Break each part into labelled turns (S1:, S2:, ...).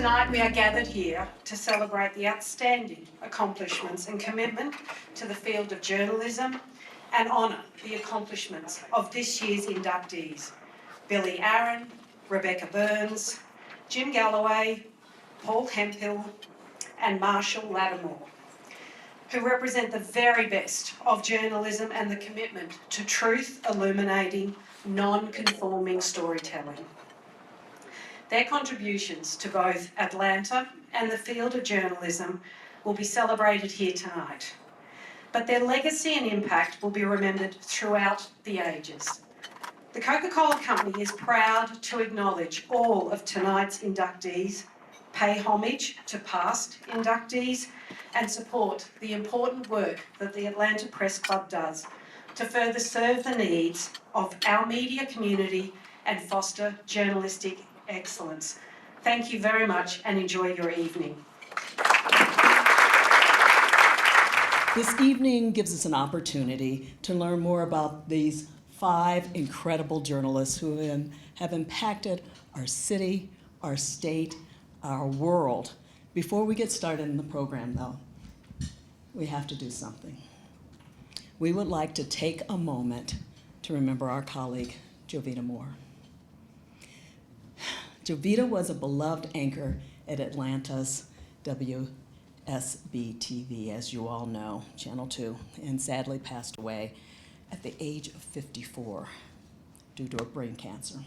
S1: Tonight we are gathered here to celebrate the outstanding accomplishments and commitment to the field of journalism and honour the accomplishments of this year's inductees, Billye Aaron, Rebecca Burns, Jim Galloway, Paul Hemphill and Marshall Latimore, who represent the very best of journalism and the commitment to truth, illuminating, non-conforming storytelling. Their contributions to both Atlanta and the field of journalism will be celebrated here tonight, but their legacy and impact will be remembered throughout the ages. The Coca-Cola Company is proud to acknowledge all of tonight's inductees, pay homage to past inductees, and support the important work that the Atlanta Press Club does to further serve the needs of our media community and foster journalistic excellence. Thank you very much and enjoy your evening.
S2: This evening gives us an opportunity to learn more about these 5 incredible journalists who have impacted our city, our state, our world. Before we get started in the program, though, we have to do something. We would like to take a moment to remember our colleague, Jovita Moore. Jovita was a beloved anchor at Atlanta's WSB-TV, as you all know, Channel 2, and sadly passed away at the age of 54 due to a brain cancer.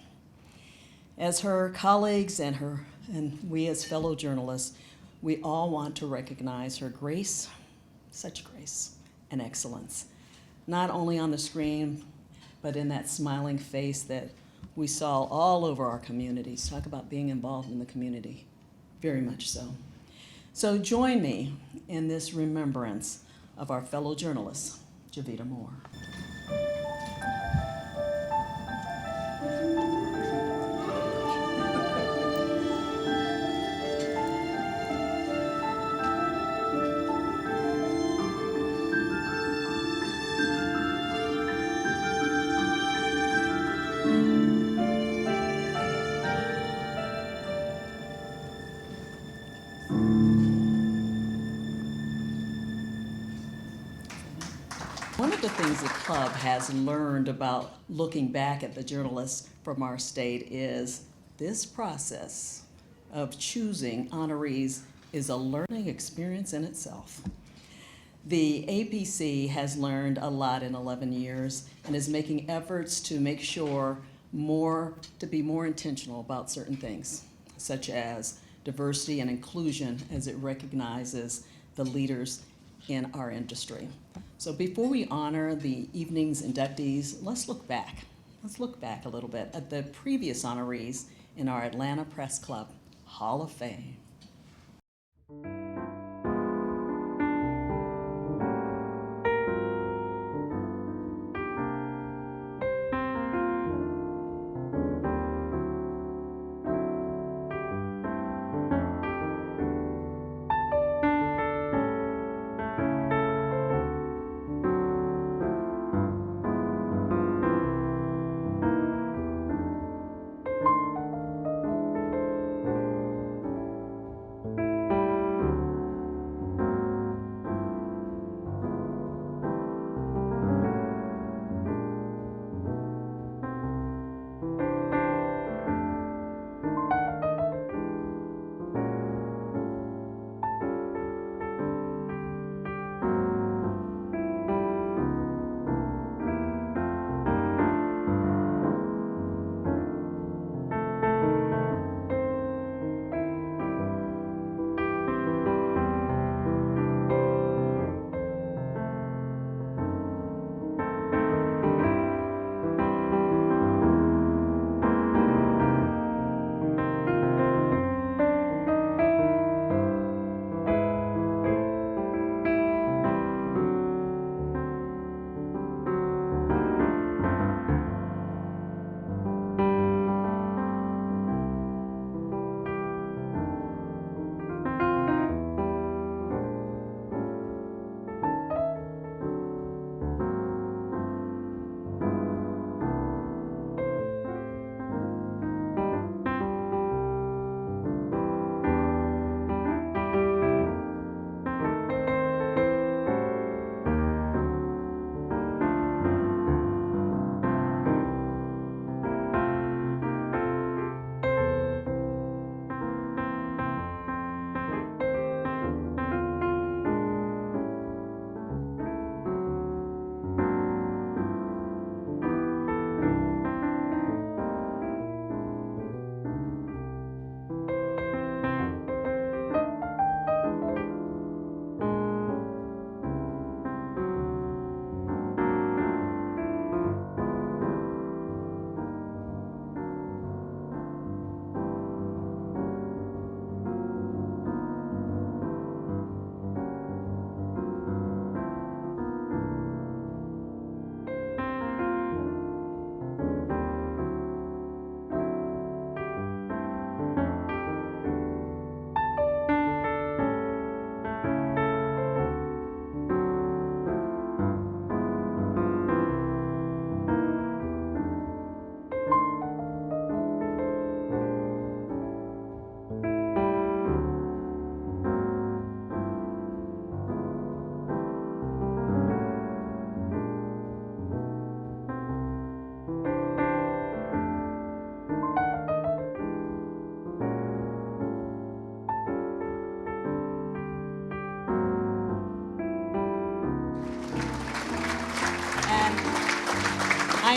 S2: As her colleagues and we as fellow journalists, we all want to recognize her grace, such grace and excellence, not only on the screen, but in that smiling face that we saw all over our communities. Talk about being involved in the community, very much so. So join me in this remembrance of our fellow journalist, Jovita Moore. One of the things the club has learned about looking back at the journalists from our state is this process of choosing honorees is a learning experience in itself. The APC has learned a lot in 11 years and is making efforts to make sure to be more intentional about certain things, such as diversity and inclusion as it recognizes the leaders in our industry. So before we honor the evening's inductees, let's look back. Let's look back a little bit at the previous honorees in our Atlanta Press Club Hall of Fame.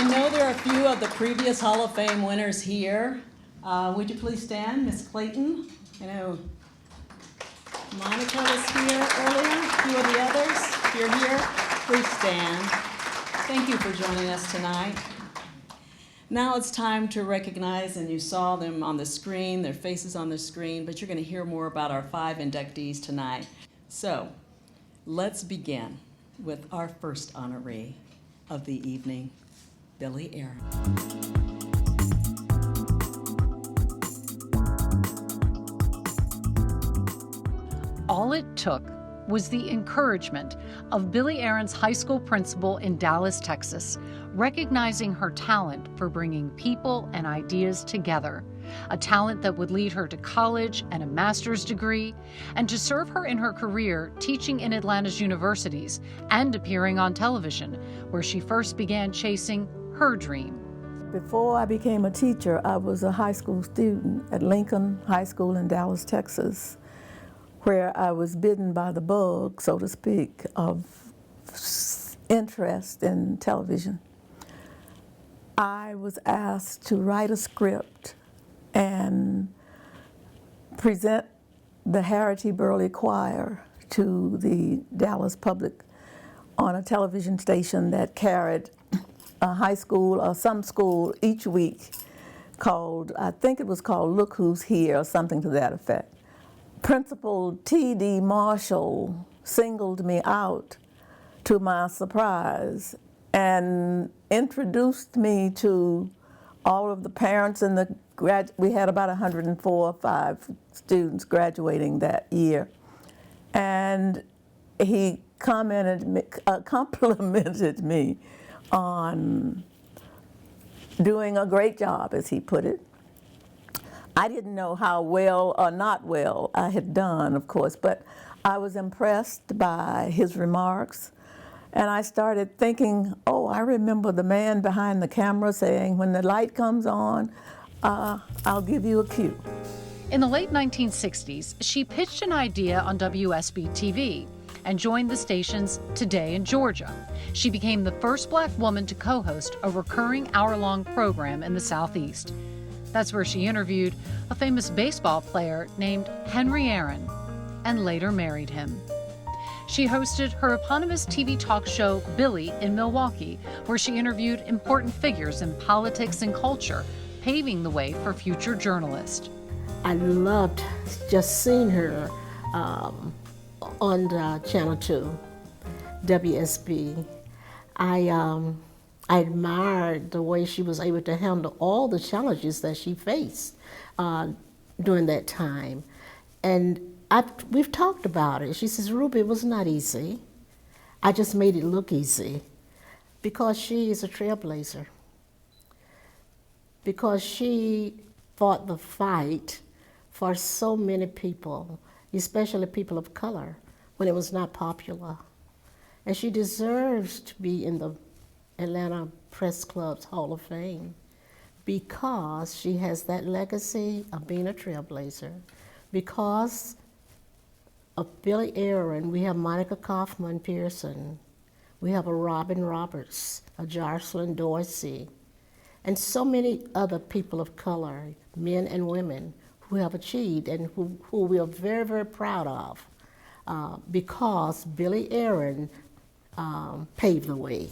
S2: I know there are a few of the previous Hall of Fame winners here. Would you please stand, Ms. Clayton? I know Monica was here earlier, a few of the others. If you're here, please stand. Thank you for joining us tonight. Now it's time to recognize, and you saw them on the screen, their faces on the screen, but you're going to hear more about our 5 inductees tonight. So let's begin with our first honoree of the evening, Billye Aaron.
S3: All it took was the encouragement of Billye Aaron's high school principal in Dallas, Texas, recognizing her talent for bringing people and ideas together, a talent that would lead her to college and a master's degree, and to serve her in her career teaching in Atlanta's universities and appearing on television, where she first began chasing her dream.
S4: Before I became a teacher, I was a high school student at Lincoln High School in Dallas, Texas, where I was bitten by the bug, so to speak, of interest in television. I was asked to write a script and present the Harity Burley Choir to the Dallas public on a television station that carried a high school or some school each week called, I think it was called Look Who's Here or something to that effect. Principal T.D. Marshall singled me out to my surprise and introduced me to all of the parents and we had about 104 or 5 students graduating that year. And he complimented me on doing a great job, as he put it. I didn't know how well or not well I had done, of course, but I was impressed by his remarks. And I started thinking, oh, I remember the man behind the camera saying, when the light comes on, I'll give you a cue.
S3: In the late 1960s, she pitched an idea on WSB-TV and joined the station's Today in Georgia. She became the first Black woman to co-host a recurring hour-long program in the Southeast. That's where she interviewed a famous baseball player named Henry Aaron and later married him. She hosted her eponymous TV talk show, Billye, in Milwaukee, where she interviewed important figures in politics and culture, paving the way for future journalists.
S5: I loved just seeing her on Channel 2, WSB. I admired the way she was able to handle all the challenges that she faced during that time. And we've talked about it. She says, Ruby, it was not easy. I just made it look easy because she is a trailblazer. Because she fought the fight for so many people, especially people of color, when it was not popular. And she deserves to be in the Atlanta Press Club's Hall of Fame because she has that legacy of being a trailblazer. Because of Billye Aaron, we have Monica Pearson, we have a Robin Roberts, a Jocelyn Dorsey, and so many other people of color, men and women, who have achieved and who we are very, very proud of because Billye Aaron paved the way.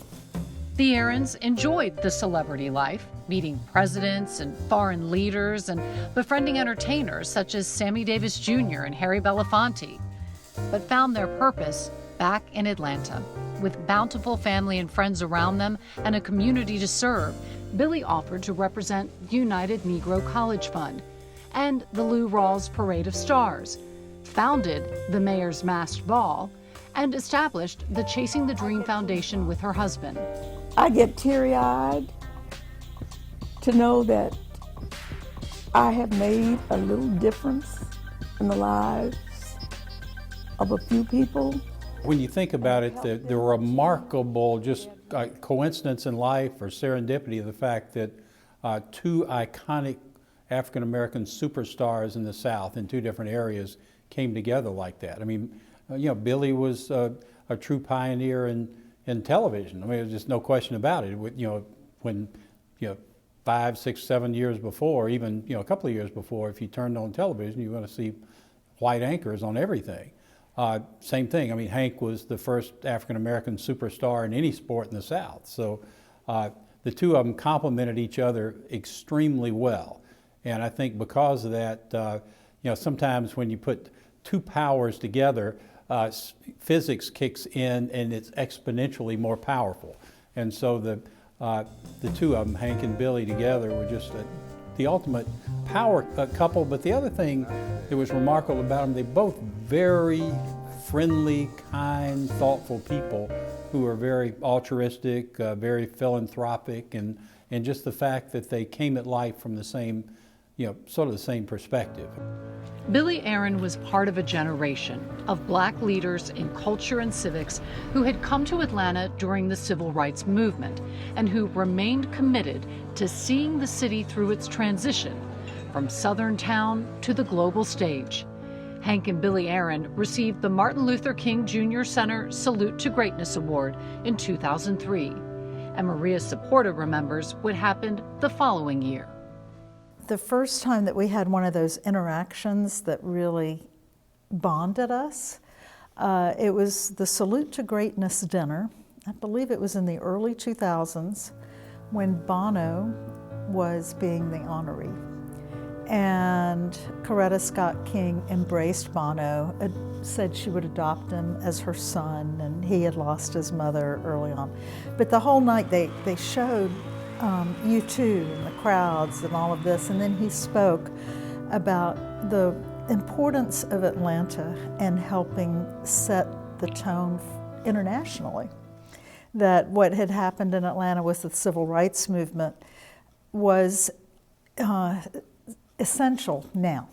S3: The Aarons enjoyed the celebrity life, meeting presidents and foreign leaders and befriending entertainers such as Sammy Davis Jr. and Harry Belafonte, but found their purpose back in Atlanta. With bountiful family and friends around them and a community to serve, Billye offered to represent the United Negro College Fund and the Lou Rawls Parade of Stars, founded the Mayor's Masked Ball, and established the Chasing the Dream Foundation with her husband.
S4: I get teary-eyed to know that I have made a little difference in the lives of a few people.
S6: When you think about it, the remarkable just coincidence in life or serendipity of the fact that 2 iconic African-American superstars in the South in 2 different areas came together like that. I mean, Billye was a true pioneer in television. I mean, there's just no question about it. when, 5, 6, 7 years before, even, a couple of years before, if you turned on television, you're going to see white anchors on everything. Same thing. I mean, Hank was the first African-American superstar in any sport in the South. So the two of them complemented each other extremely well. And I think because of that, sometimes when you put two powers together, physics kicks in and it's exponentially more powerful. And so the two of them, Hank and Billye together, were just the ultimate power couple. But the other thing that was remarkable about them, they both very friendly, kind, thoughtful people who are very altruistic, very philanthropic, and just the fact that they came at life from the same, sort of the same perspective.
S3: Billye Aaron was part of a generation of Black leaders in culture and civics who had come to Atlanta during the Civil Rights Movement and who remained committed to seeing the city through its transition from Southern town to the global stage. Hank and Billye Aaron received the Martin Luther King Jr. Center Salute to Greatness Award in 2003, and Maria Saporta remembers what happened the following year.
S7: The first time that we had one of those interactions that really bonded us, it was the Salute to Greatness dinner. I believe it was in the early 2000s when Bono was being the honoree. And Coretta Scott King embraced Bono, said she would adopt him as her son, and he had lost his mother early on. But the whole night they showed U2 and the crowds and all of this, and then he spoke about the importance of Atlanta and helping set the tone internationally. That what had happened in Atlanta with the Civil Rights Movement was essential now,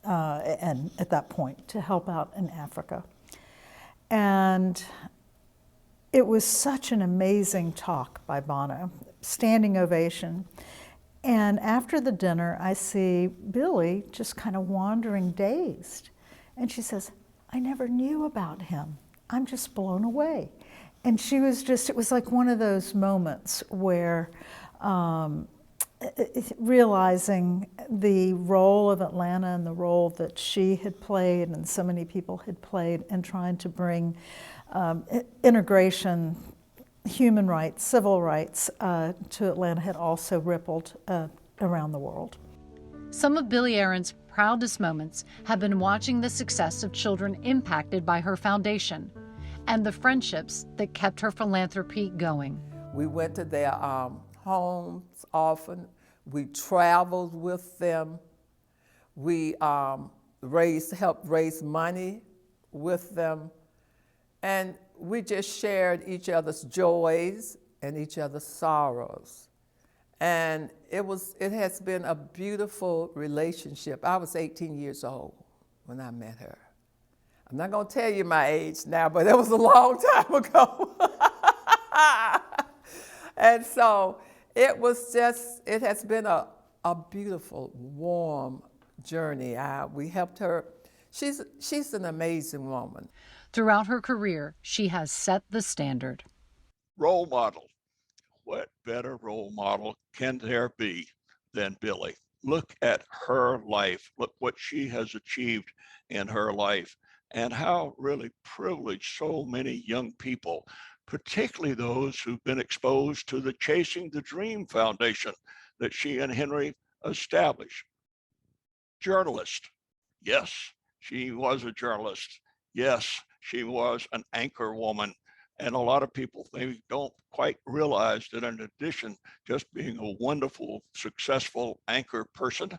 S7: and at that point, to help out in Africa. And it was such an amazing talk by Bono, standing ovation. And after the dinner, I see Billye just kind of wandering dazed. And she says, "I never knew about him. I'm just blown away." And she was just, it was like one of those moments where realizing the role of Atlanta and the role that she had played and so many people had played in trying to bring integration, human rights, civil rights to Atlanta had also rippled around the world.
S3: Some of Billye Aaron's proudest moments have been watching the success of children impacted by her foundation and the friendships that kept her philanthropy going.
S8: We went to their homes often. We traveled with them. We helped raise money with them. And we just shared each other's joys and each other's sorrows. And it has been a beautiful relationship. I was 18 years old when I met her. I'm not gonna tell you my age now, but it was a long time ago. And so it has been a beautiful, warm journey. We helped her. She's an amazing woman.
S3: Throughout her career, she has set the standard.
S9: Role model. What better role model can there be than Billye? Look at her life. Look what she has achieved in her life, and how really privileged so many young people, particularly those who've been exposed to the Chasing the Dream Foundation that she and Henry established. Journalist. Yes, she was a journalist. Yes, she was an anchor woman. And a lot of people maybe don't quite realize that in addition just being a wonderful, successful anchor person,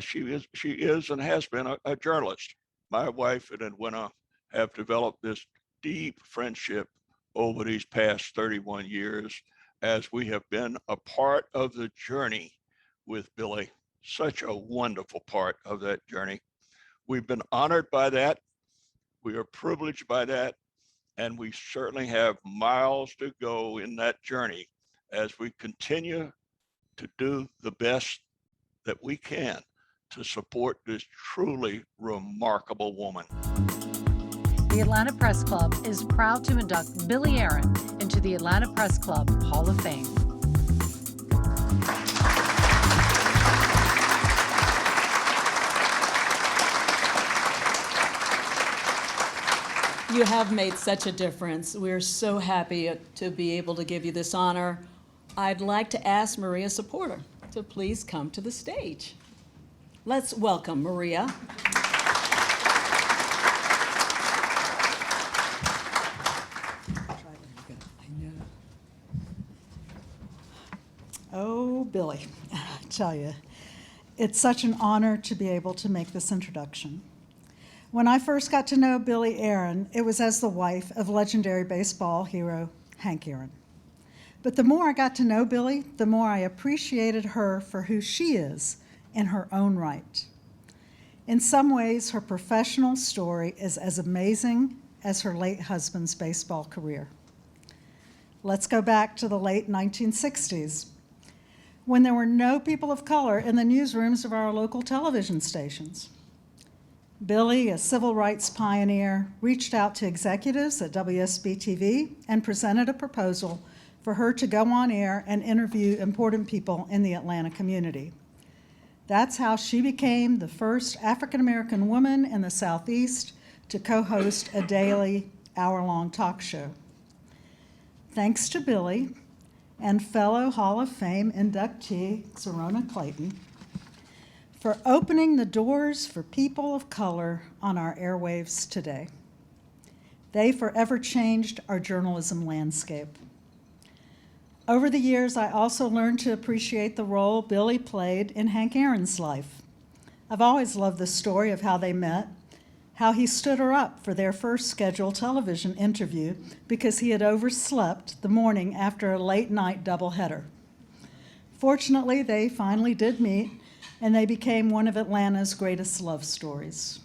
S9: she is and has been a journalist. My wife and Edwina have developed this deep friendship over these past 31 years as we have been a part of the journey with Billye, such a wonderful part of that journey. We've been honored by that. We are privileged by that. And we certainly have miles to go in that journey as we continue to do the best that we can to support this truly remarkable woman.
S3: The Atlanta Press Club is proud to induct Billye Aaron into the Atlanta Press Club Hall of Fame.
S2: You have made such a difference. We're so happy to be able to give you this honor. I'd like to ask Maria Supporter to please come to the stage. Let's welcome Maria.
S7: Oh, Billye, I tell you, it's such an honor to be able to make this introduction. When I first got to know Billye Aaron, it was as the wife of legendary baseball hero Hank Aaron. But the more I got to know Billye, the more I appreciated her for who she is in her own right. In some ways, her professional story is as amazing as her late husband's baseball career. Let's go back to the late 1960s, when there were no people of color in the newsrooms of our local television stations. Billye, a civil rights pioneer, reached out to executives at WSB-TV and presented a proposal for her to go on air and interview important people in the Atlanta community. That's how she became the first African-American woman in the Southeast to co-host a daily hour-long talk show. Thanks to Billye and fellow Hall of Fame inductee Zerona Clayton for opening the doors for people of color on our airwaves today. They forever changed our journalism landscape. Over the years, I also learned to appreciate the role Billye played in Hank Aaron's life. I've always loved the story of how they met, how he stood her up for their first scheduled television interview because he had overslept the morning after a late-night doubleheader. Fortunately, they finally did meet, and they became one of Atlanta's greatest love stories.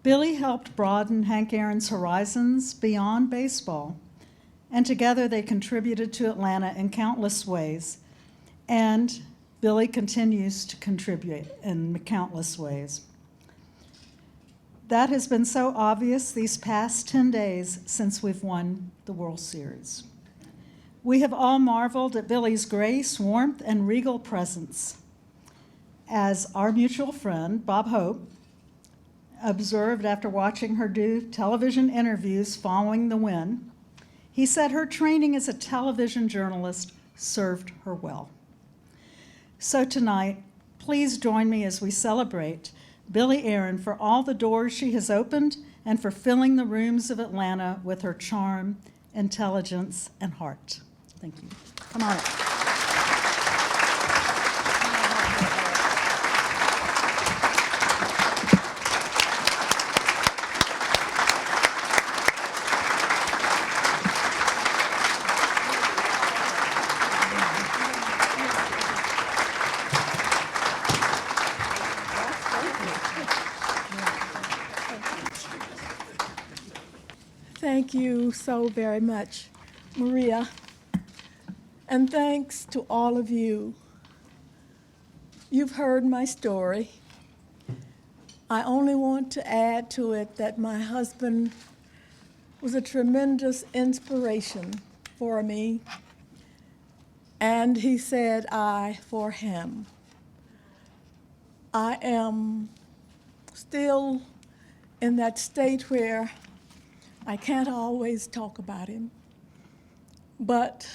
S7: Billye helped broaden Hank Aaron's horizons beyond baseball, and together they contributed to Atlanta in countless ways, and Billye continues to contribute in countless ways. That has been so obvious these past 10 days since we've won the World Series. We have all marveled at Billye's grace, warmth, and regal presence. As our mutual friend, Bob Hope, observed after watching her do television interviews following the win, he said her training as a television journalist served her well. So tonight, please join me as we celebrate Billye Aaron for all the doors she has opened and for filling the rooms of Atlanta with her charm, intelligence, and heart. Thank you. Come on up.
S10: Thank you so very much, Maria. And thanks to all of you. You've heard my story. I only want to add to it that my husband was a tremendous inspiration for me, and he said I for him. I am still in that state where I can't always talk about him, but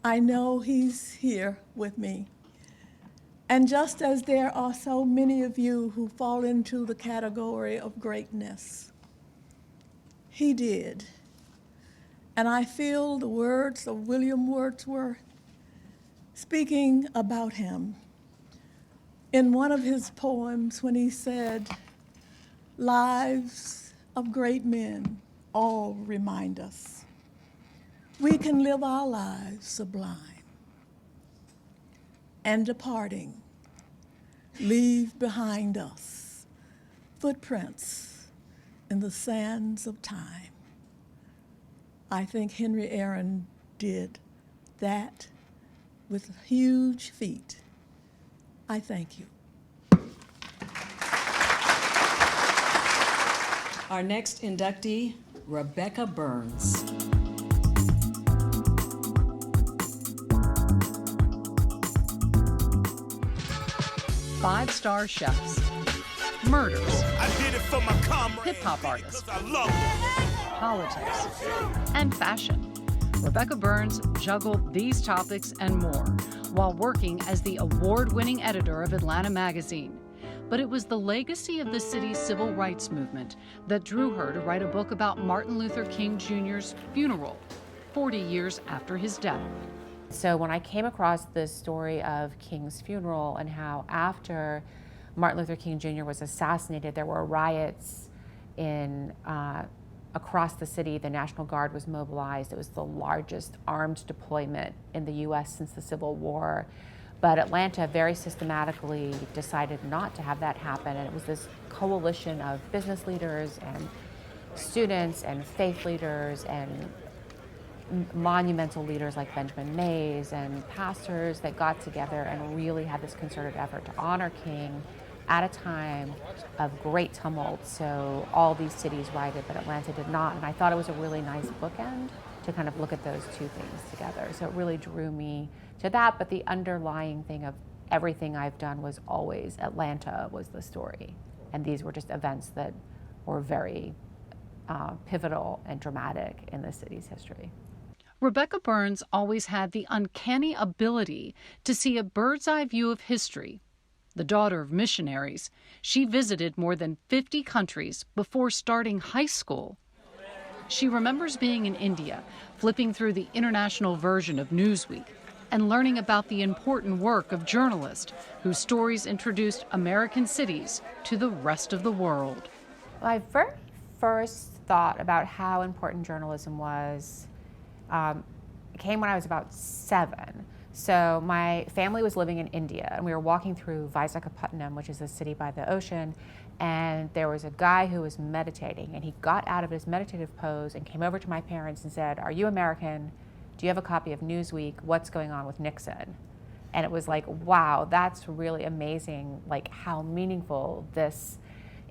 S10: I know he's here with me. And just as there are so many of you who fall into the category of greatness, he did. And I feel the words of William Wordsworth speaking about him in one of his poems when he said, "Lives of great men all remind us we can live our lives sublime, and departing, leave behind us footprints in the sands of time." I think Henry Aaron did that with huge feet. I thank you.
S2: Our next inductee, Rebecca Burns.
S3: 5-star chefs, murders, hip-hop artists, politics, and fashion. Rebecca Burns juggled these topics and more while working as the award-winning editor of Atlanta Magazine. But it was the legacy of the city's civil rights movement that drew her to write a book about Martin Luther King Jr.'s funeral, 40 years after his death.
S11: So when I came across the story of King's funeral and how after Martin Luther King Jr. was assassinated, there were riots across the city. The National Guard was mobilized. It was the largest armed deployment in the U.S. since the Civil War. But Atlanta very systematically decided not to have that happen. And it was this coalition of business leaders and students and faith leaders and monumental leaders like Benjamin Mays and pastors that got together and really had this concerted effort to honor King at a time of great tumult. So all these cities rioted, but Atlanta did not. And I thought it was a really nice bookend to kind of look at those two things together. So it really drew me to that. But the underlying thing of everything I've done was always Atlanta was the story. And these were just events that were very pivotal and dramatic in the city's history.
S3: Rebecca Burns always had the uncanny ability to see a bird's-eye view of history. The daughter of missionaries, she visited more than 50 countries before starting high school. She remembers being in India, flipping through the international version of Newsweek, and learning about the important work of journalists whose stories introduced American cities to the rest of the world.
S11: My very first thought about how important journalism was came when I was about 7. So my family was living in India, and we were walking through Visakhapatnam, which is a city by the ocean, and there was a guy who was meditating, and he got out of his meditative pose and came over to my parents and said, "Are you American? Do you have a copy of Newsweek? What's going on with Nixon?" And it was like, wow, that's really amazing, like how meaningful this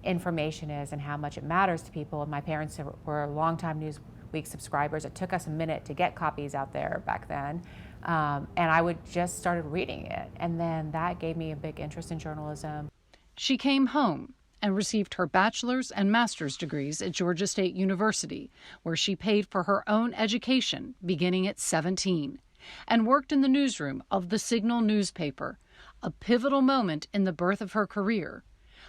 S11: information is and how much it matters to people. And my parents were longtime Newsweek subscribers. It took us a minute to get copies out there back then. And I would just started reading it. And then that gave me a big interest in journalism.
S3: She came home and received her bachelor's and master's degrees at Georgia State University, where she paid for her own education beginning at 17, and worked in the newsroom of the Signal newspaper, a pivotal moment in the birth of her career,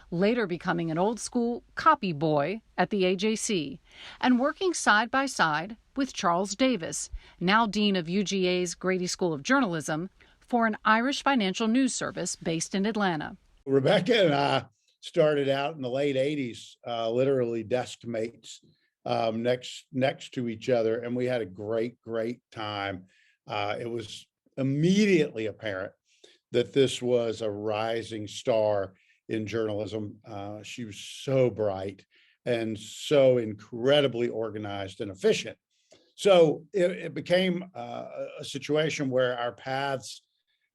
S3: later becoming an old-school copy boy at the AJC, and working side by side with Charles Davis, now dean of UGA's Grady School of Journalism, for an Irish financial news service based in Atlanta.
S12: Rebecca and I started out in the late 80s, literally desk mates next to each other, and we had a great time. It was immediately apparent that this was a rising star in journalism. She was so bright and so incredibly organized and efficient. So it became a situation where our paths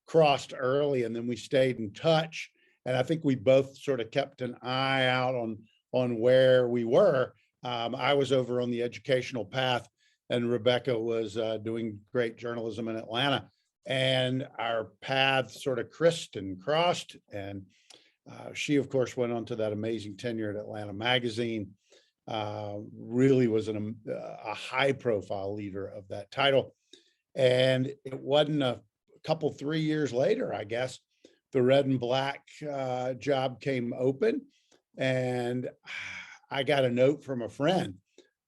S12: crossed early, and then we stayed in touch. And I think we both sort of kept an eye out on where we were. I was over on the educational path, and Rebecca was doing great journalism in Atlanta. And our paths sort of crisped and crossed. And she, of course, went on to that amazing tenure at Atlanta Magazine. Really was a high-profile leader of that title. And it wasn't a couple, 3 years later, I guess, the Red and Black job came open, and I got a note from a friend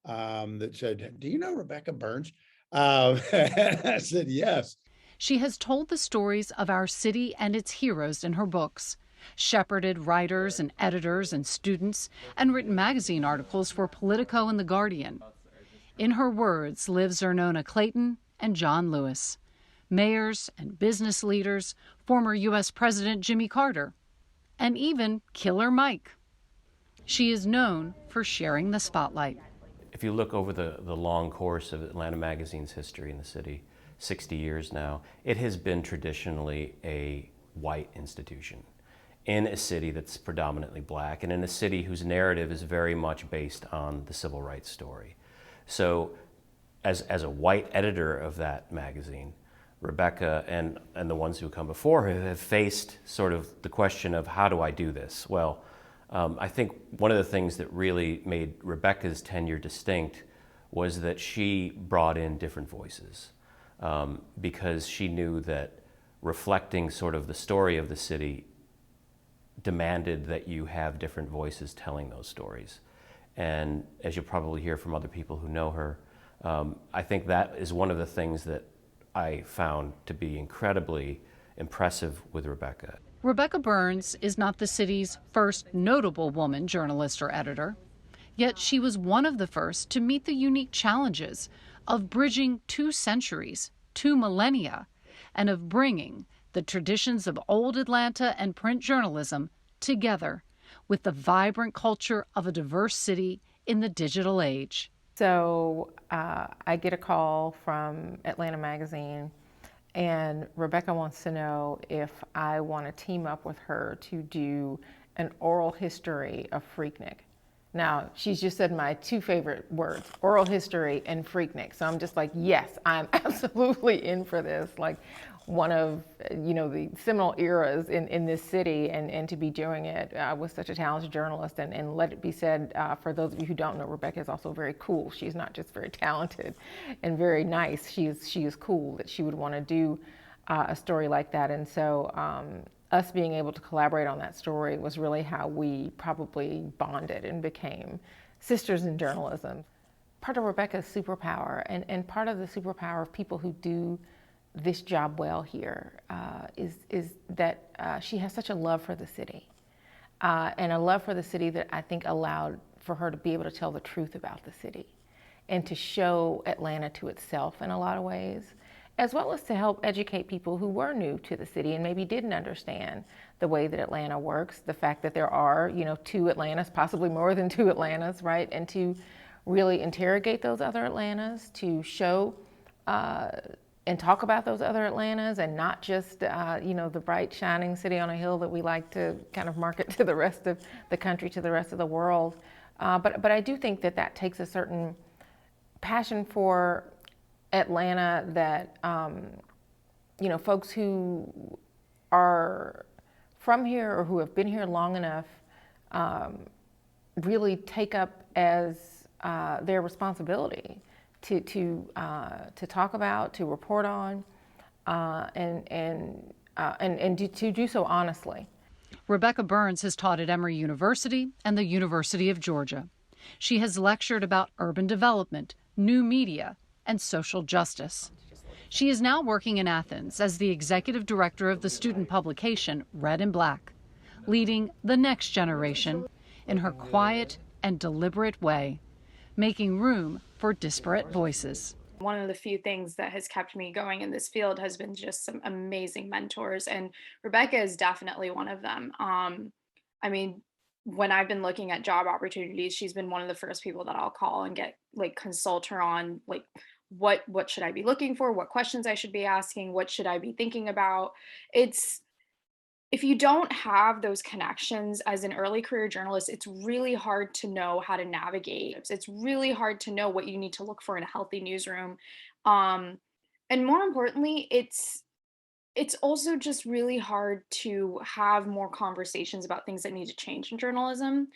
S12: that said, "Do you know Rebecca Burns?" I said, "Yes."
S3: She has told the stories of our city and its heroes in her books, shepherded writers and editors and students, and written magazine articles for Politico and The Guardian. In her words live Zernona Clayton and John Lewis, mayors and business leaders, former U.S. President Jimmy Carter, and even Killer Mike. She is known for sharing the spotlight.
S13: If you look over the long course of Atlanta Magazine's history in the city, 60 years now, it has been traditionally a white institution in a city that's predominantly black, and in a city whose narrative is very much based on the civil rights story. So as a white editor of that magazine, Rebecca and the ones who come before her have faced sort of the question of, how do I do this? Well, I think one of the things that really made Rebecca's tenure distinct was that she brought in different voices, because she knew that reflecting sort of the story of the city demanded that you have different voices telling those stories. And as you'll probably hear from other people who know her, I think that is one of the things that I found to be incredibly impressive with Rebecca.
S3: Rebecca Burns is not the city's first notable woman journalist or editor, yet she was one of the first to meet the unique challenges of bridging 2 centuries, 2 millennia, and of bringing the traditions of old Atlanta and print journalism together with the vibrant culture of a diverse city in the digital age.
S14: So I get a call from Atlanta Magazine, and Rebecca wants to know if I want to team up with her to do an oral history of Freaknik. Now, she's just said my 2 favorite words, oral history and Freaknik. So I'm just like, yes, I'm absolutely in for this. Like, one of, the seminal eras in this city, and to be doing it with such a talented journalist. And let it be said, for those of you who don't know, Rebecca is also very cool. She's not just very talented and very nice. She is cool that she would want to do a story like that. And so us being able to collaborate on that story was really how we probably bonded and became sisters in journalism. Part of Rebecca's superpower, and part of the superpower of people who do this job well here, is that she has such a love for the city, and a love for the city that I think allowed for her to be able to tell the truth about the city and to show Atlanta to itself in a lot of ways, as well as to help educate people who were new to the city and maybe didn't understand the way that Atlanta works, the fact that there are, 2 Atlantas, possibly more than 2 Atlantas, right? And to really interrogate those other Atlantas, to show and talk about those other Atlantas, and not just, the bright, shining city on a hill that we like to kind of market to the rest of the country, to the rest of the world. But I do think that takes a certain passion for Atlanta that, folks who are from here or who have been here long enough really take up as their responsibility to talk about, to report on, and to do so honestly.
S3: Rebecca Burns has taught at Emory University and the University of Georgia. She has lectured about urban development, new media, and social justice. She is now working in Athens as the executive director of the student publication Red and Black, leading the next generation in her quiet and deliberate way, making room for disparate voices.
S15: One of the few things that has kept me going in this field has been just some amazing mentors, and Rebecca is definitely one of them. When I've been looking at job opportunities, she's been one of the first people that I'll call and consult her on what should I be looking for, what questions I should be asking, what should I be thinking about. If you don't have those connections as an early career journalist, it's really hard to know how to navigate. It's really hard to know what you need to look for in a healthy newsroom. And more importantly, it's also just really hard to have more conversations about things that need to change in journalism.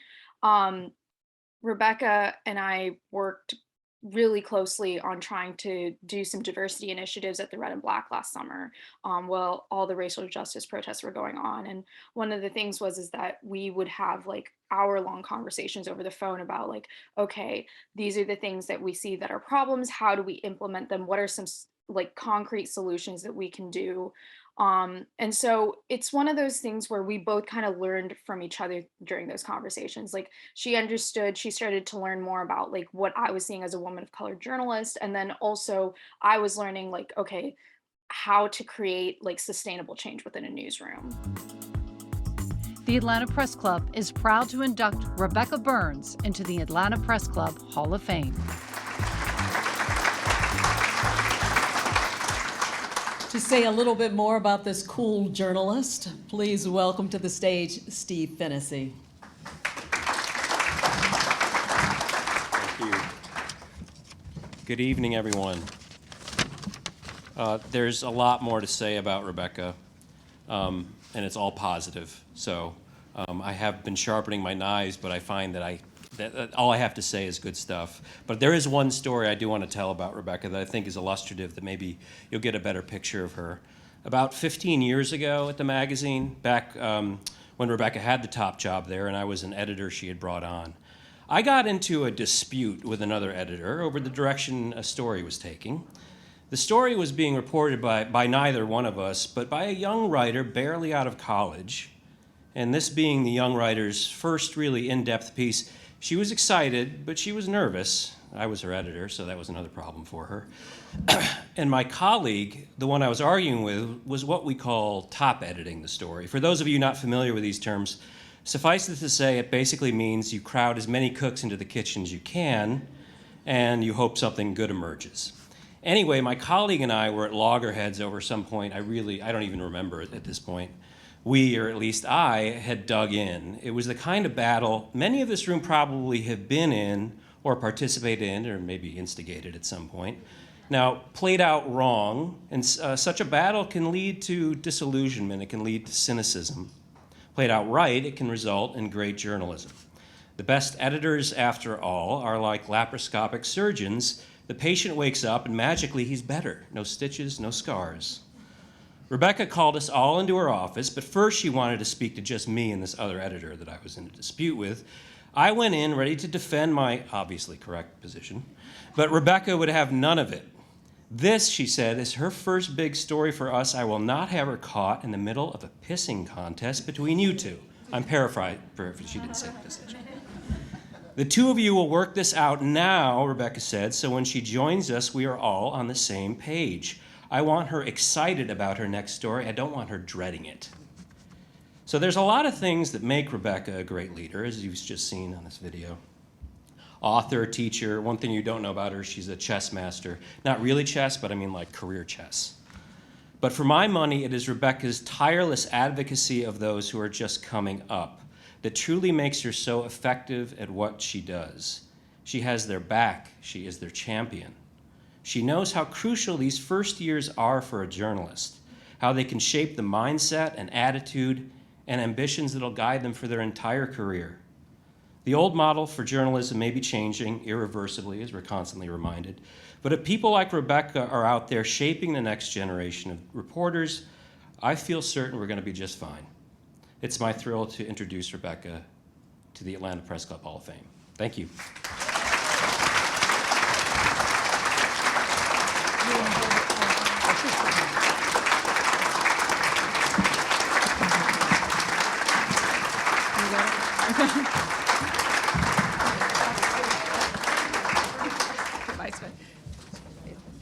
S15: Rebecca and I worked really closely on trying to do some diversity initiatives at the Red and Black last summer, while all the racial justice protests were going on. And one of the things is that we would have hour-long conversations over the phone about okay, these are the things that we see that are problems. How do we implement them? What are some concrete solutions that we can do? And so it's one of those things where we both kind of learned from each other during those conversations. She understood, she started to learn more about what I was seeing as a woman of color journalist. And then also I was learning okay, how to create sustainable change within a newsroom.
S3: The Atlanta Press Club is proud to induct Rebecca Burns into the Atlanta Press Club Hall of Fame.
S2: To say a little bit more about this cool journalist, please welcome to the stage Steve Fennessy.
S16: Thank you. Good evening, everyone.
S13: There's a lot more to say about Rebecca, and it's all positive. So I have been sharpening my knives, but I find that that all I have to say is good stuff. But there is one story I do want to tell about Rebecca that I think is illustrative, that maybe you'll get a better picture of her. About 15 years ago at the magazine, back when Rebecca had the top job there and I was an editor she had brought on, I got into a dispute with another editor over the direction a story was taking. The story was being reported by neither one of us, but by a young writer barely out of college. And this being the young writer's first really in-depth piece, she was excited, but she was nervous. I was her editor, so that was another problem for her. And my colleague, the one I was arguing with, was what we call top editing the story. For those of you not familiar with these terms, suffice it to say, it basically means you crowd as many cooks into the kitchen as you can, and you hope something good emerges. Anyway, my colleague and I were at loggerheads over some point. I don't even remember it at this point. We, or at least I, had dug in. It was the kind of battle many of this room probably have been in or participated in, or maybe instigated at some point. Now, played out wrong, and such a battle can lead to disillusionment. It can lead to cynicism. Played out right, it can result in great journalism. The best editors, after all, are like laparoscopic surgeons. The patient wakes up and magically he's better. No stitches, no scars. Rebecca called us all into her office, but first she wanted to speak to just me and this other editor that I was in a dispute with. I went in ready to defend my obviously correct position, but Rebecca would have none of it. This, she said, is her first big story for us. I will not have her caught in the middle of a pissing contest between you two. I'm paraphrasing, she didn't say pissing. The two of you will work this out now, Rebecca said, so when she joins us, we are all on the same page. I want her excited about her next story. I don't want her dreading it. So there's a lot of things that make Rebecca a great leader, as you've just seen on this video. Author, teacher. One thing you don't know about her, she's a chess master. Not really chess, but I mean like career chess. But for my money, it is Rebecca's tireless advocacy of those who are just coming up that truly makes her so effective at what she does. She has their back. She is their champion. She knows how crucial these first years are for a journalist, how they can shape the mindset and attitude and ambitions that'll guide them for their entire career. The old model for journalism may be changing irreversibly, as we're constantly reminded, but if people like Rebecca are out there shaping the next generation of reporters, I feel certain we're going to be just fine. It's my thrill to introduce Rebecca to the Atlanta Press Club Hall of Fame. Thank you.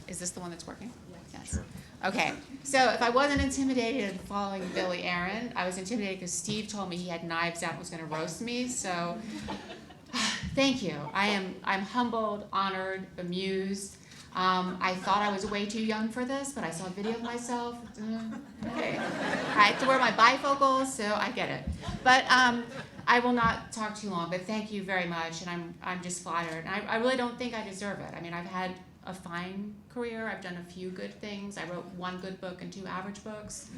S16: Is this the one that's working? Yes. Sure. Okay, so if I wasn't intimidated in following Billye Aaron, I was intimidated because Steve told me he had knives out and was going to roast me, so thank you. I'm humbled, honored, amused. I thought I was way too young for this, but I saw a video of myself. Okay. I had to wear my bifocals, so I get it. But I will not talk too long, but thank you very much, and I'm just flattered. And I really don't think I deserve it. I mean, I've had a fine career. I've done a few good things. I wrote one good book and 2 average books.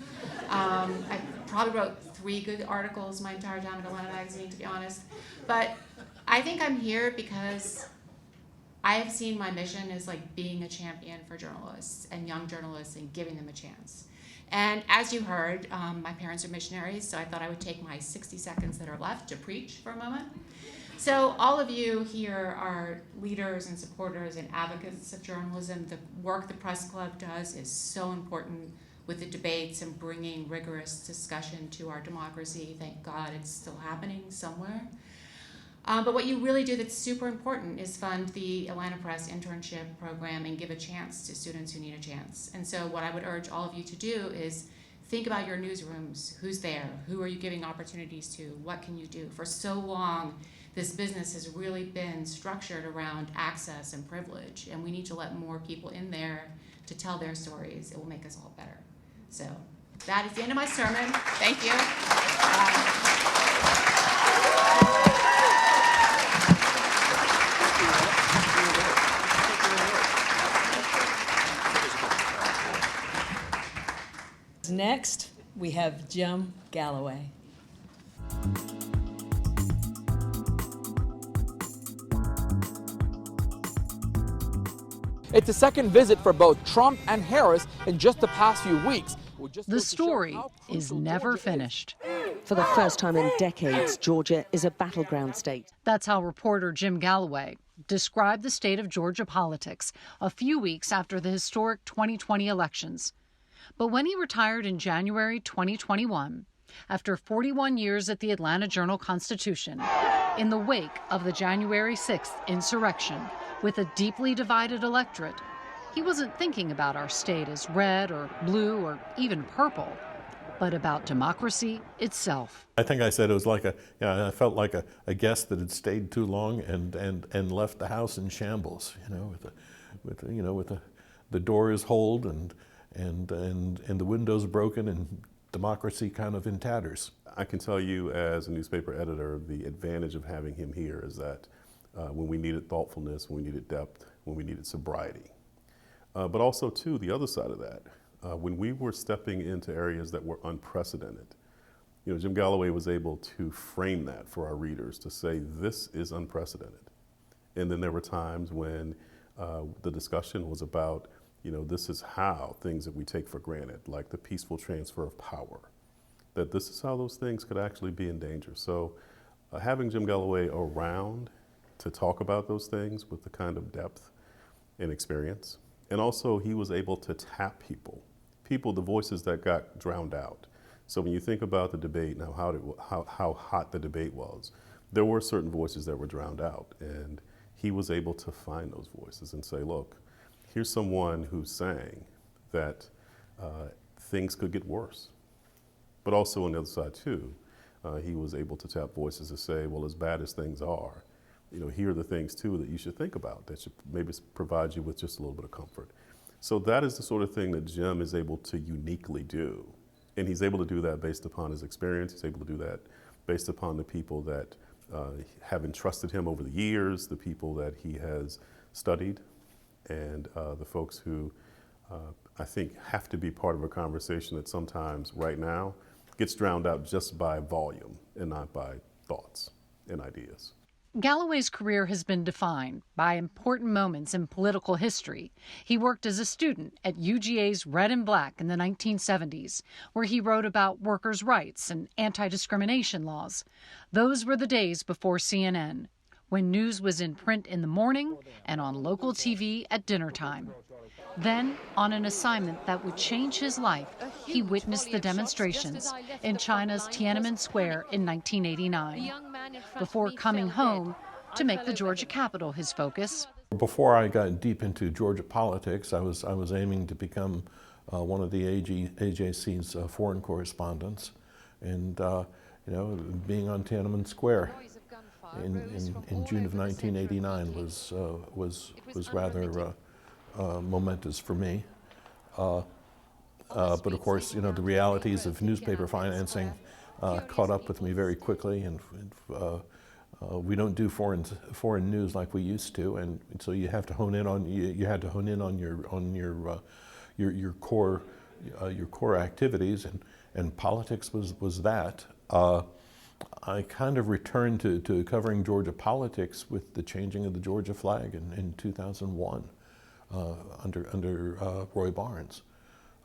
S16: I probably wrote 3 good articles my entire time at Atlanta Magazine, to be honest. But I think I'm here because I have seen my mission as like being a champion for journalists and young journalists and giving them a chance. And as you heard, my parents are missionaries, so I thought I would take my 60 seconds that are left to preach for a moment. So all of you here are leaders and supporters and advocates of journalism. The work the Press Club does is so important with the debates and bringing rigorous discussion to our democracy. Thank God it's still happening somewhere. But what you really do that's super important is fund the Atlanta Press internship program and give a chance to students who need a chance. And so what I would urge all of you to do is think about your newsrooms. Who's there? Who are you giving opportunities to? What can you do? For so long, this business has really been structured around access and privilege, and we need to let more people in there to tell their stories. It will make us all better. So that is the end of my sermon. Thank you.
S2: next, we have Jim Galloway.
S17: It's a second visit for both Trump and Harris in just the past few weeks.
S3: The story is never finished.
S18: For the first time in decades, Georgia is a battleground state.
S3: That's how reporter Jim Galloway described the state of Georgia politics a few weeks after the historic 2020 elections. But when he retired in January 2021, after 41 years at the Atlanta Journal-Constitution, in the wake of the January 6th insurrection, with a deeply divided electorate, he wasn't thinking about our state as red or blue or even purple, but about democracy itself.
S19: I think I said it was like I felt like a guest that had stayed too long and left the house in shambles, with the doors holed and the windows broken and democracy kind of in tatters.
S20: I can tell you as a newspaper editor, the advantage of having him here is that when we needed thoughtfulness, when we needed depth, when we needed sobriety. But also, too, the other side of that, when we were stepping into areas that were unprecedented, Jim Galloway was able to frame that for our readers to say, this is unprecedented. And then there were times when the discussion was about, this is how things that we take for granted, like the peaceful transfer of power, that this is how those things could actually be in danger. So having Jim Galloway around to talk about those things with the kind of depth and experience. And also he was able to tap people, the voices that got drowned out. So when you think about the debate and how hot the debate was, there were certain voices that were drowned out, and he was able to find those voices and say, look, here's someone who's saying that things could get worse. But also on the other side too, he was able to tap voices to say, well, as bad as things are, here are the things too that you should think about that should maybe provide you with just a little bit of comfort. So that is the sort of thing that Jim is able to uniquely do. And he's able to do that based upon his experience. He's able to do that based upon the people that have entrusted him over the years, the people that he has studied, and the folks who I think have to be part of a conversation that sometimes right now gets drowned out just by volume and not by thoughts and ideas.
S3: Galloway's career has been defined by important moments in political history. He worked as a student at UGA's Red and Black in the 1970s, where he wrote about workers' rights and anti-discrimination laws. Those were the days before CNN, when news was in print in the morning and on local TV at dinner time. Then, on an assignment that would change his life, he witnessed the demonstrations in China's Tiananmen Square in 1989, before coming home to make the Georgia Capitol his focus.
S19: Before I got deep into Georgia politics, I was aiming to become one of the AJC's foreign correspondents, and being on Tiananmen Square in June of 1989 was rather momentous for me. But of course, the realities of newspaper financing caught up with me very quickly, and we don't do foreign news like we used to, and so you have to hone in on you had to hone in on your core activities, and politics was that. I kind of returned to covering Georgia politics with the changing of the Georgia flag in 2001 under Roy Barnes.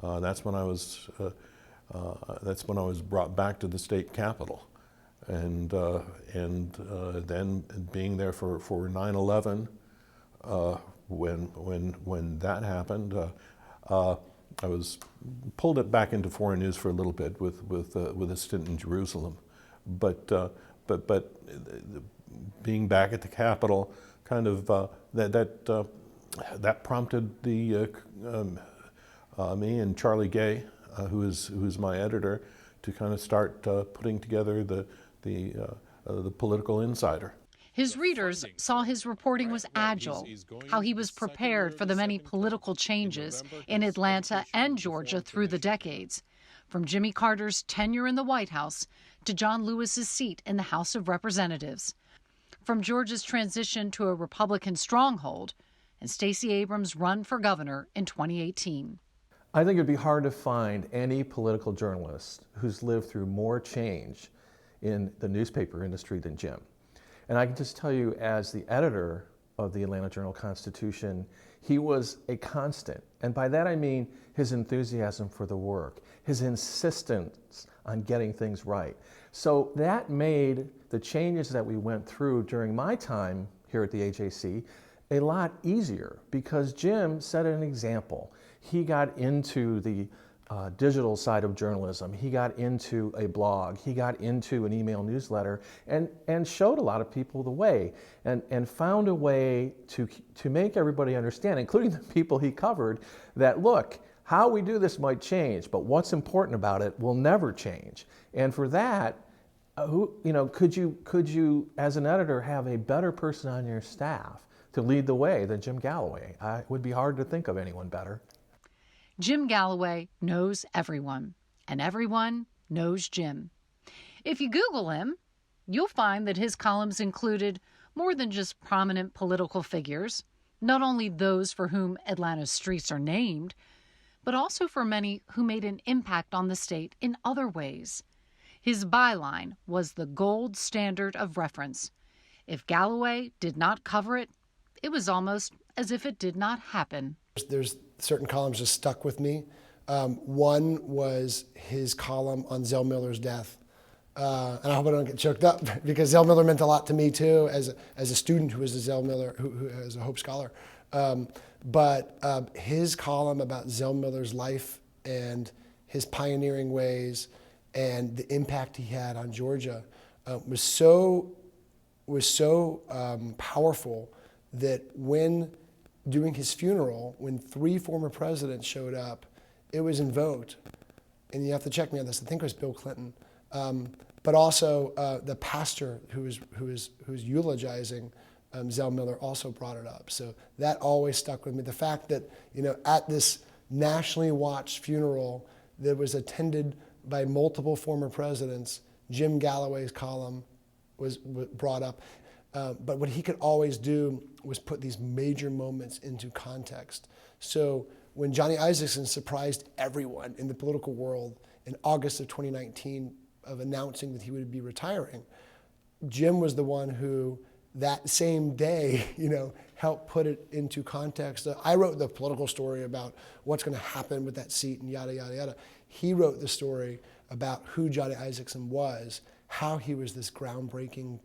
S19: That's when I was brought back to the state capitol, and then being there for 9/11 when that happened. I was pulled it back into foreign news for a little bit with a stint in Jerusalem, but being back at the Capitol, kind of that prompted me and Charlie Gay, who's my editor, to kind of start putting together the Political Insider.
S3: His readers saw his reporting was agile, how he was prepared for the many political changes in Atlanta and Georgia through the decades, from Jimmy Carter's tenure in the White House to John Lewis's seat in the House of Representatives, from Georgia's transition to a Republican stronghold and Stacey Abrams' run for governor in 2018.
S19: I think it'd be hard to find any political journalist who's lived through more change in the newspaper industry than Jim. And I can just tell you, as the editor of the Atlanta Journal-Constitution, he was a constant. And by that I mean his enthusiasm for the work, his insistence on getting things right. So that made the changes that we went through during my time here at the AJC a lot easier, because Jim set an example. He got into the digital side of journalism. He got into a blog. He got into an email newsletter and showed a lot of people the way and found a way to make everybody understand, including the people he covered, that look, how we do this might change, but what's important about it will never change. And for that, could you as an editor have a better person on your staff to lead the way than Jim Galloway? It would be hard to think of anyone better.
S3: Jim Galloway knows everyone, and everyone knows Jim. If you Google him, you'll find that his columns included more than just prominent political figures, not only those for whom Atlanta's streets are named, but also for many who made an impact on the state in other ways. His byline was the gold standard of reference. If Galloway did not cover it, it was almost as if it did not happen.
S21: There's certain columns just stuck with me. One was his column on Zell Miller's death. And I hope I don't get choked up, because Zell Miller meant a lot to me too, as a student who was a Zell Miller, who is a Hope Scholar. But his column about Zell Miller's life and his pioneering ways and the impact he had on Georgia was so powerful that when during his funeral, when 3 former presidents showed up, it was invoked. And you have to check me on this. I think it was Bill Clinton, but also the pastor who was eulogizing Zell Miller also brought it up. So that always stuck with me. The fact that at this nationally watched funeral that was attended by multiple former presidents, Jim Galloway's column was brought up. But what he could always do was put these major moments into context. So when Johnny Isakson surprised everyone in the political world in August of 2019 of announcing that he would be retiring, Jim was the one who that same day, helped put it into context. I wrote the political story about what's going to happen with that seat and yada, yada, yada. He wrote the story about who Johnny Isakson was, how he was this groundbreaking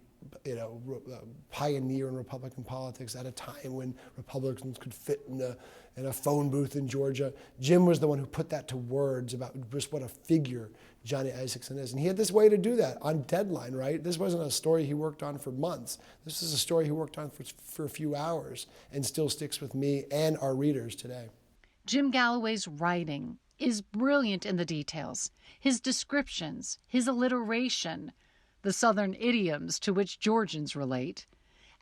S21: pioneer in Republican politics at a time when Republicans could fit in a phone booth in Georgia. Jim was the one who put that to words about just what a figure Johnny Isakson is. And he had this way to do that on deadline, right? This wasn't a story he worked on for months. This is a story he worked on for a few hours and still sticks with me and our readers today.
S3: Jim Galloway's writing is brilliant in the details. His descriptions, his alliteration, the Southern idioms to which Georgians relate,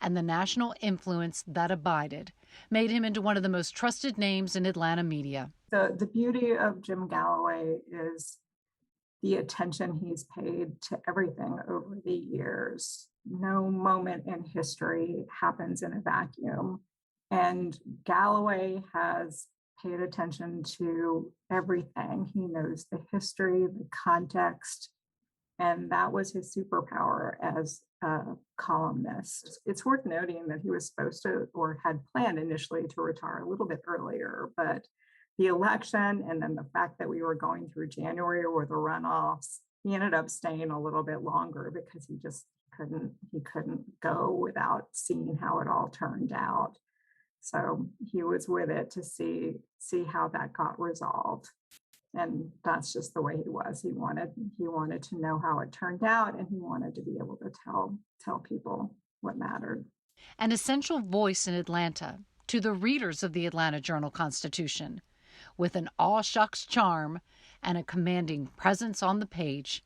S3: and the national influence that abided made him into one of the most trusted names in Atlanta media.
S22: The beauty of Jim Galloway is the attention he's paid to everything over the years. No moment in history happens in a vacuum. And Galloway has paid attention to everything. He knows the history, the context, and that was his superpower as a columnist. It's worth noting that he was supposed to, or had planned initially to retire a little bit earlier, but the election and then the fact that we were going through January with the runoffs, he ended up staying a little bit longer because he just couldn't go without seeing how it all turned out. So he was with it to see how that got resolved. And that's just the way he was. He wanted to know how it turned out, and he wanted to be able to tell people what mattered.
S3: An essential voice in Atlanta to the readers of the Atlanta Journal-Constitution, with an aw-shucks charm and a commanding presence on the page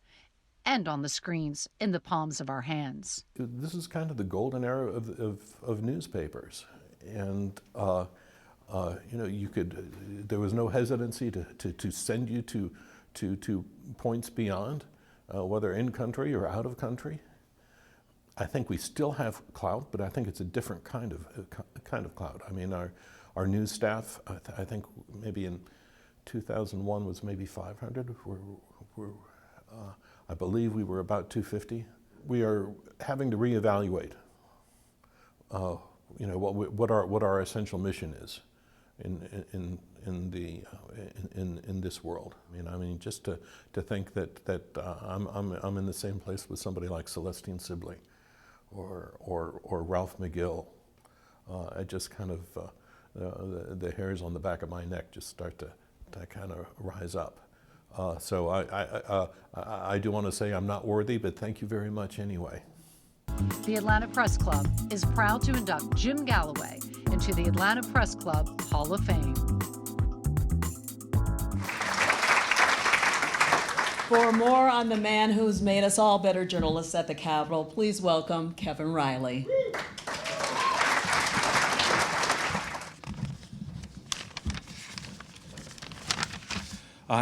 S3: and on the screens in the palms of our hands.
S19: This is kind of the golden era of newspapers. And there was no hesitancy to send you to points beyond, whether in country or out of country. I think we still have clout, but I think it's a different kind of clout. I mean, our news staff, I think maybe in 2001 was maybe 500. I believe we were about 250. We are having to reevaluate, what our essential mission is in this world. I mean, just to think that I'm in the same place with somebody like Celestine Sibley, or Ralph McGill. I just kind of the hairs on the back of my neck just start to kind of rise up. So I do want to say I'm not worthy, but thank you very much anyway.
S3: The Atlanta Press Club is proud to induct Jim Galloway into the Atlanta Press Club Hall of Fame.
S2: For more on the man who's made us all better journalists at the Capitol, please welcome Kevin Riley.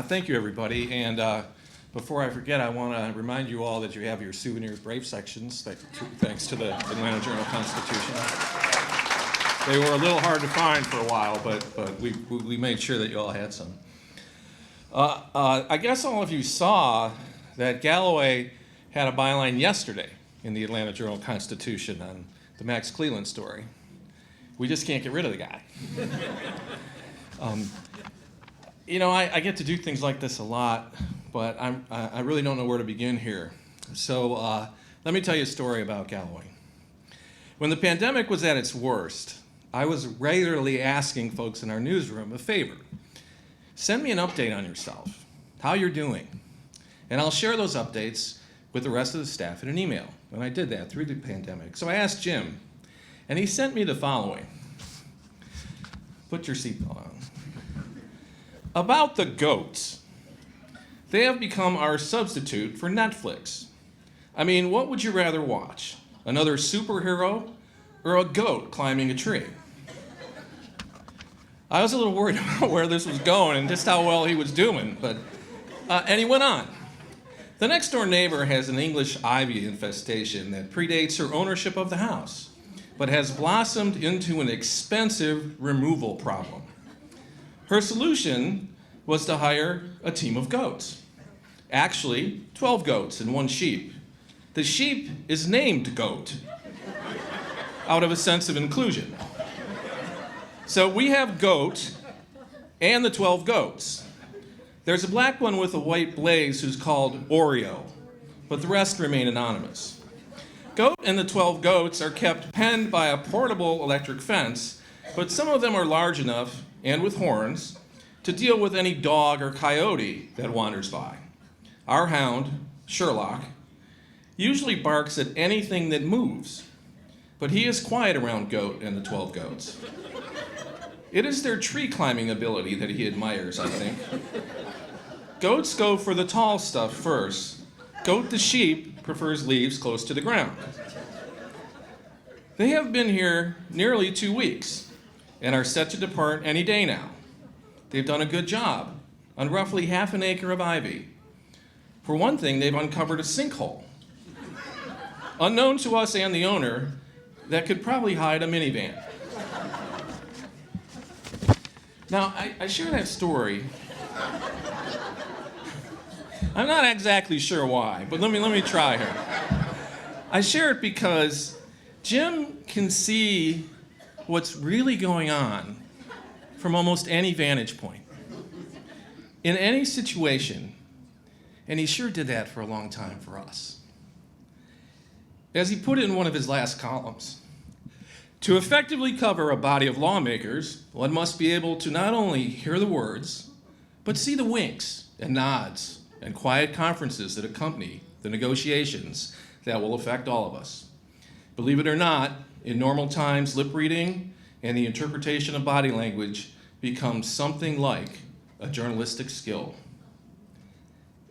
S1: Thank you, everybody. And before I forget, I want to remind you all that you have your souvenir brave sections, thanks to the Atlanta Journal-Constitution. They were a little hard to find for a while, but we made sure that you all had some. I guess all of you saw that Galloway had a byline yesterday in the Atlanta Journal-Constitution on the Max Cleland story. We just can't get rid of the guy. I get to do things like this a lot, but I really don't know where to begin here. So let me tell you a story about Galloway. When the pandemic was at its worst, I was regularly asking folks in our newsroom a favor. Send me an update on yourself, how you're doing, and I'll share those updates with the rest of the staff in an email. And I did that through the pandemic. So I asked Jim, and he sent me the following. Put your seatbelt on. About the goats. They have become our substitute for Netflix. I mean, what would you rather watch? Another superhero or a goat climbing a tree? I was a little worried about where this was going and just how well he was doing, but and he went on. The next door neighbor has an English ivy infestation that predates her ownership of the house, but has blossomed into an expensive removal problem. Her solution was to hire a team of goats. Actually, 12 goats and 1 sheep. The sheep is named Goat, out of a sense of inclusion. So we have Goat and the 12 goats. There's a black one with a white blaze who's called Oreo, but the rest remain anonymous. Goat and the 12 goats are kept penned by a portable electric fence, but some of them are large enough, and with horns, to deal with any dog or coyote that wanders by. Our hound, Sherlock, usually barks at anything that moves, but he is quiet around Goat and the 12 goats. It is their tree climbing ability that he admires, I think. Goats go for the tall stuff first. Goat the sheep prefers leaves close to the ground. They have been here nearly 2 weeks and are set to depart any day now. They've done a good job on roughly half an acre of ivy. For one thing, they've uncovered a sinkhole, unknown to us and the owner, that could probably hide a minivan. Now, I share that story. I'm not exactly sure why, but let me try here. I share it because Jim can see what's really going on from almost any vantage point, in any situation, and he sure did that for a long time for us. As he put it in one of his last columns, to effectively cover a body of lawmakers, one must be able to not only hear the words, but see the winks and nods and quiet conferences that accompany the negotiations that will affect all of us. Believe it or not, in normal times, lip reading and the interpretation of body language becomes something like a journalistic skill.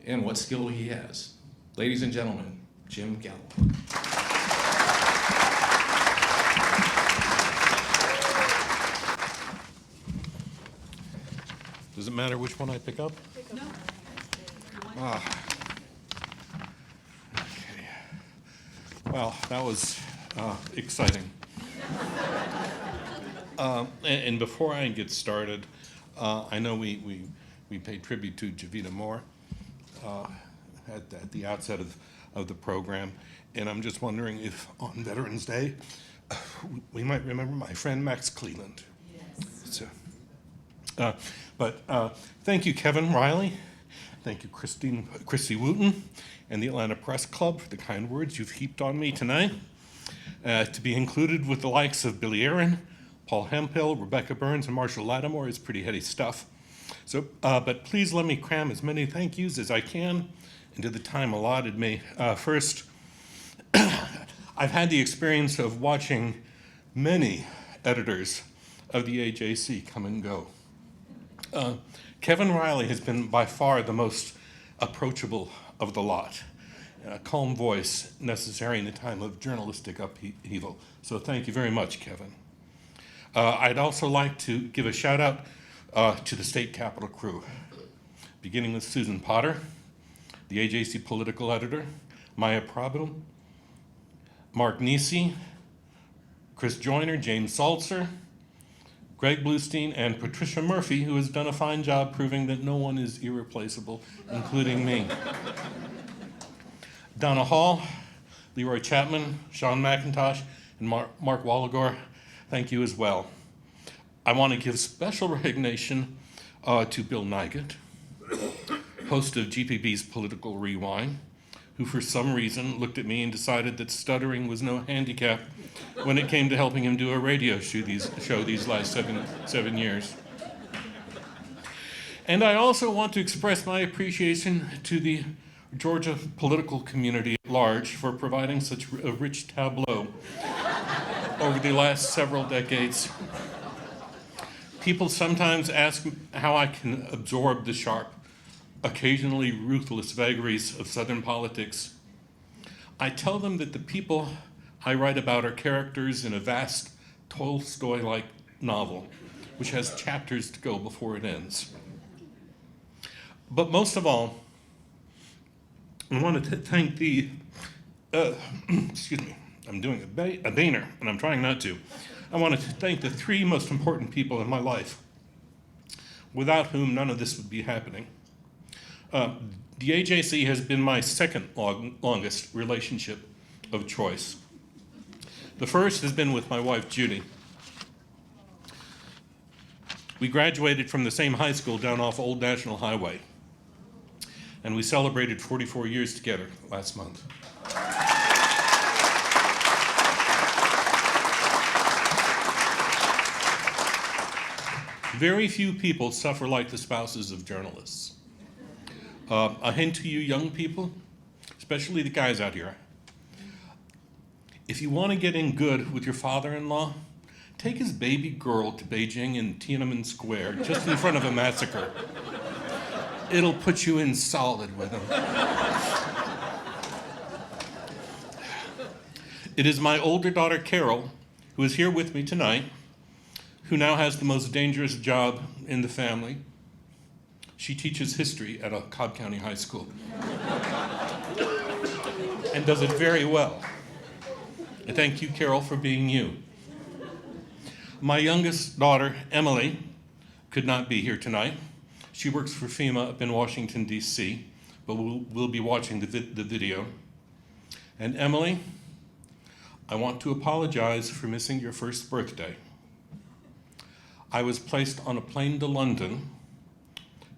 S1: And what skill he has. Ladies and gentlemen, Jim Galloway.
S19: Does it matter which one I pick up?
S16: No.
S19: Okay. Well, that was exciting. And before I get started, I know we
S1: we paid tribute to Javita Moore at the outset of the program. And I'm just wondering if on Veterans Day, we might remember my friend Max Cleland. Yes. So, thank you, Kevin Riley. Thank you, Kristi Wooten, and the Atlanta Press Club for the kind words you've heaped on me tonight. To be included with the likes of Billye Aaron, Paul Hemphill, Rebecca Burns, and Marshall Latimore is pretty heady stuff. So, but please let me cram as many thank yous as I can into the time allotted me. First, I've had the experience of watching many editors of the AJC come and go. Kevin Riley has been by far the most approachable of the lot. A calm voice necessary in a time of journalistic upheaval. So thank you very much, Kevin. I'd also like to give a shout out to the State Capitol crew, beginning with Susan Potter, the AJC political editor, Maya Prabhu, Mark Nisi, Chris Joyner, James Salzer, Greg Bluestein, and Patricia Murphy, who has done a fine job proving that no one is irreplaceable, including me. Donna Hall, Leroy Chapman, Sean McIntosh, and Mark Walligor, thank you as well. I want to give special recognition to Bill Nygett, host of GPB's Political Rewind, who for some reason looked at me and decided that stuttering was no handicap when it came to helping him do a radio show these last seven years. And I also want to express my appreciation to the Georgia political community at large for providing such a rich tableau over the last several decades. People sometimes ask how I can absorb the sharp, occasionally ruthless vagaries of Southern politics. I tell them that the people I write about are characters in a vast Tolstoy-like novel, which has chapters to go before it ends. But most of all, I want to thank the, excuse me, I'm doing a Boehner, and I'm trying not to. I want to thank the three most important people in my life, without whom none of this would be happening. The AJC has been my second longest relationship of choice. The first has been with my wife, Judy. We graduated from the same high school down off Old National Highway, and we celebrated 44 years together last month. Very few people suffer like the spouses of journalists. A hint to you young people, especially the guys out here. If you want to get in good with your father-in-law, take his baby girl to Beijing and Tiananmen Square, just in front of a massacre. It'll put you in solid with him. It is my older daughter, Carol, who is here with me tonight, who now has the most dangerous job in the family. She teaches history at a Cobb County high school and does it very well. I thank you, Carol, for being you. My youngest daughter, Emily, could not be here tonight. She works for FEMA up in Washington, D.C., but we'll be watching the video. And Emily, I want to apologize for missing your first birthday. I was placed on a plane to London,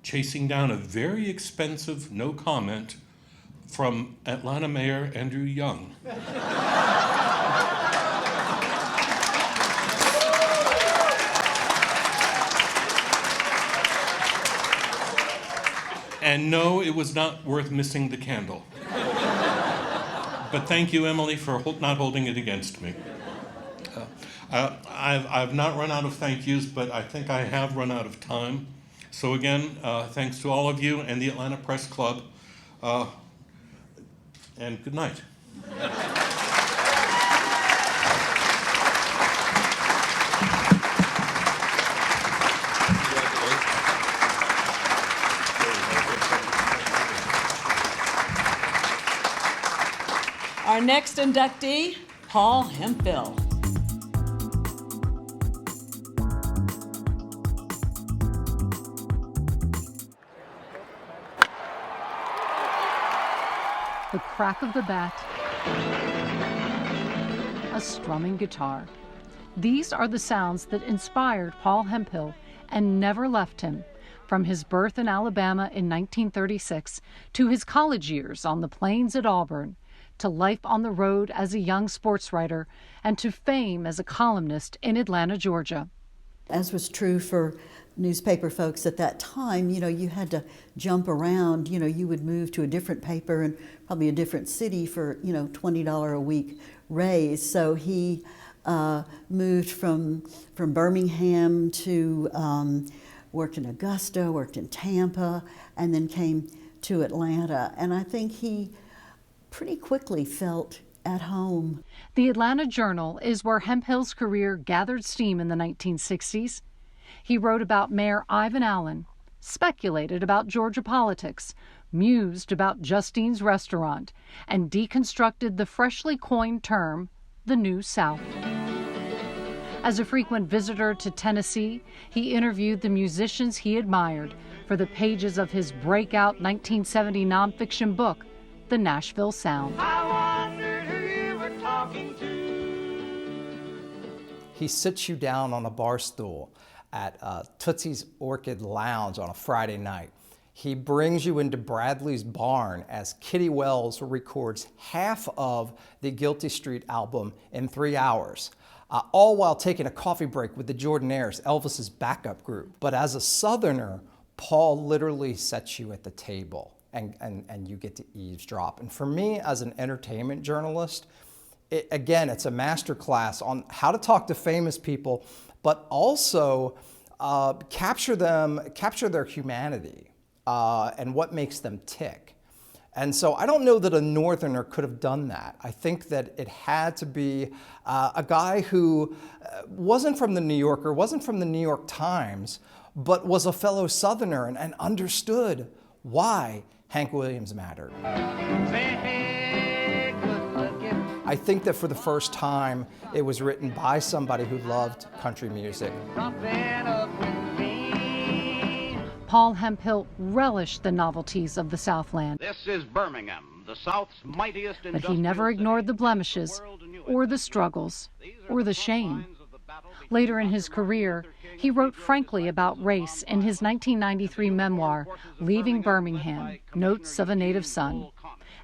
S1: chasing down a very expensive no comment from Atlanta Mayor Andrew Young. And no, it was not worth missing the candle. But thank you, Emily, for not holding it against me. I've not run out of thank yous, but I think I have run out of time. So again, thanks to all of you and the Atlanta Press Club, and good night.
S2: Our next inductee, Paul Hemphill.
S3: the crack of the bat, a strumming guitar. These are the sounds that inspired Paul Hemphill and never left him, from his birth in Alabama in 1936 to his college years on the plains at Auburn, to life on the road as a young sports writer, and to fame as a columnist in Atlanta, Georgia.
S2: As was true for newspaper folks at that time, you had to jump around. You would move to a different paper and probably a different city for, $20 a week raise. So he moved from Birmingham to worked in Augusta, worked in Tampa, and then came to Atlanta. And I think he pretty quickly felt at home.
S3: The Atlanta Journal is where Hemphill's career gathered steam in the 1960s. He wrote about Mayor Ivan Allen, speculated about Georgia politics, mused about Justine's Restaurant, and deconstructed the freshly coined term, the New South. As a frequent visitor to Tennessee, he interviewed the musicians he admired for the pages of his breakout 1970 nonfiction book, The Nashville Sound.
S4: I wondered who you were talking to.
S5: He sits you down on a bar stool at Tootsie's Orchid Lounge on a Friday night. He brings you into Bradley's barn as Kitty Wells records half of the Guilty Street album in 3 hours. All while taking a coffee break with the Jordanaires, Elvis's backup group. But as a Southerner, Paul literally sets you at the table and you get to eavesdrop. And for me, as an entertainment journalist, it's a master class on how to talk to famous people, but also capture their humanity and what makes them tick. And so I don't know that a Northerner could have done that. I think that it had to be a guy who wasn't from the New Yorker, wasn't from the New York Times, but was a fellow Southerner and understood why Hank Williams mattered. I think that for the first time, it was written by somebody who loved country music.
S3: Paul Hemphill relished the novelties of the Southland.
S23: This is Birmingham, the South's mightiest
S3: But he never ignored the blemishes, or the struggles, or the shame. Later in his career, he wrote frankly about race in his 1993 memoir, Leaving Birmingham, Notes of a Native Son.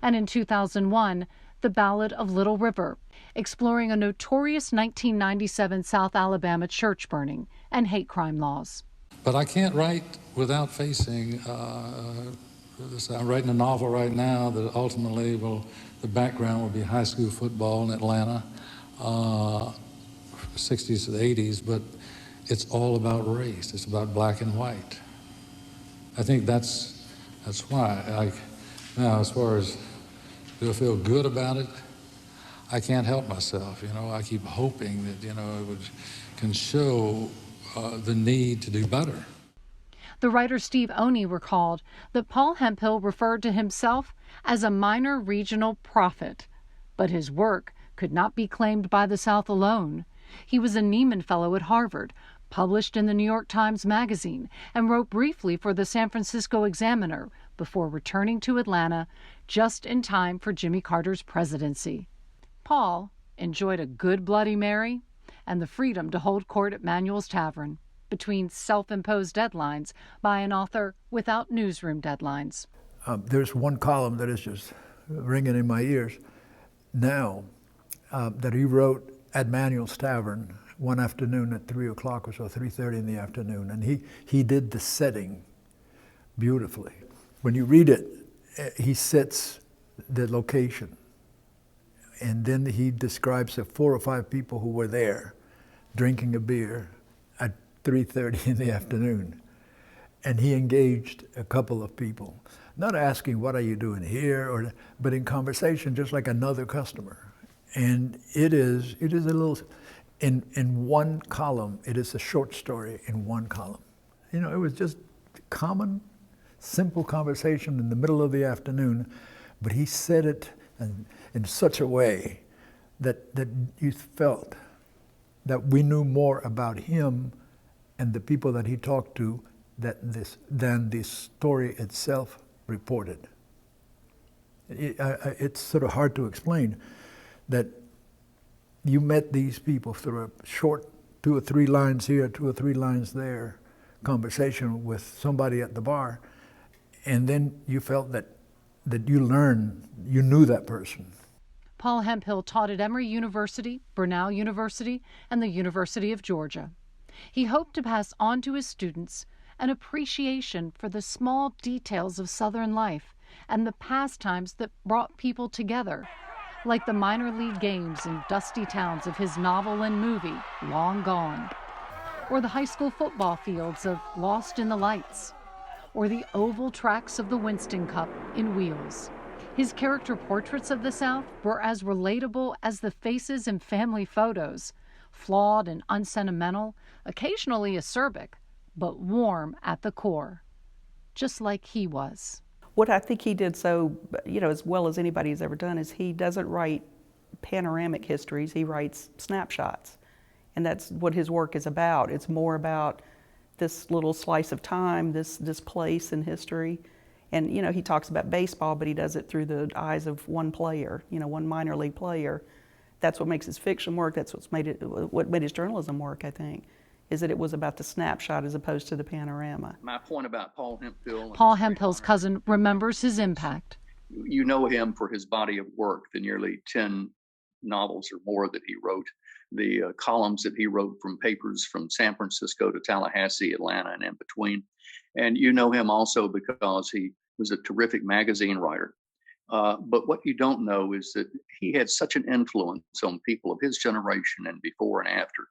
S3: And in 2001, The Ballad of Little River, exploring a notorious 1997 South Alabama church burning and hate crime laws.
S24: But I can't write without facing, I'm writing a novel right now that ultimately the background will be high school football in Atlanta, 60s to the 80s, but it's all about race. It's about black and white. I think that's why. Now, as far as do I feel good about it, I can't help myself. I keep hoping that, it can show the need to do better.
S3: The writer Steve Oney recalled that Paul Hemphill referred to himself as a minor regional prophet, but his work could not be claimed by the South alone. He was a Nieman Fellow at Harvard, published in the New York Times Magazine, and wrote briefly for the San Francisco Examiner before returning to Atlanta just in time for Jimmy Carter's presidency. Paul enjoyed a good Bloody Mary and the freedom to hold court at Manuel's Tavern, between self-imposed deadlines by an author without newsroom deadlines.
S25: There's one column that is just ringing in my ears now that he wrote at Manuel's Tavern one afternoon at 3 o'clock or so, 3:30 in the afternoon, and he did the setting beautifully. When you read it, he sets the location, and then he describes the 4 or 5 people who were there drinking a beer at 3:30 in the afternoon. And he engaged a couple of people, not asking, what are you doing here, but in conversation, just like another customer. And it is a little, in one column, it is a short story in one column. It was just common, simple conversation in the middle of the afternoon, but he said it in such a way that you felt that we knew more about him and the people that he talked to than the story itself reported. It's sort of hard to explain that you met these people through a short 2 or 3 lines here, 2 or 3 lines there conversation with somebody at the bar, and then you felt that you learned, you knew that person.
S3: Paul Hemphill taught at Emory University, Brenau University, and the University of Georgia. He hoped to pass on to his students an appreciation for the small details of Southern life and the pastimes that brought people together, like the minor league games in dusty towns of his novel and movie, Long Gone, or the high school football fields of Lost in the Lights, or the oval tracks of the Winston Cup in Wheels. His character portraits of the South were as relatable as the faces in family photos, flawed and unsentimental, occasionally acerbic, but warm at the core, just like he was.
S6: What I think he did so, as well as anybody's ever done, is he doesn't write panoramic histories, he writes snapshots. And that's what his work is about. It's more about this little slice of time, this place in history. And, he talks about baseball, but he does it through the eyes of one player, one minor league player. That's what makes his fiction work. That's what made his journalism work, I think, is that it was about the snapshot as opposed to the panorama.
S7: My point about Paul Hemphill.
S3: Paul Hemphill's cousin remembers his impact.
S7: You know him for his body of work, the nearly 10 novels or more that he wrote, the columns that he wrote from papers from San Francisco to Tallahassee, Atlanta, and in between. And you know him also because he was a terrific magazine writer. But what you don't know is that he had such an influence on people of his generation and before and after,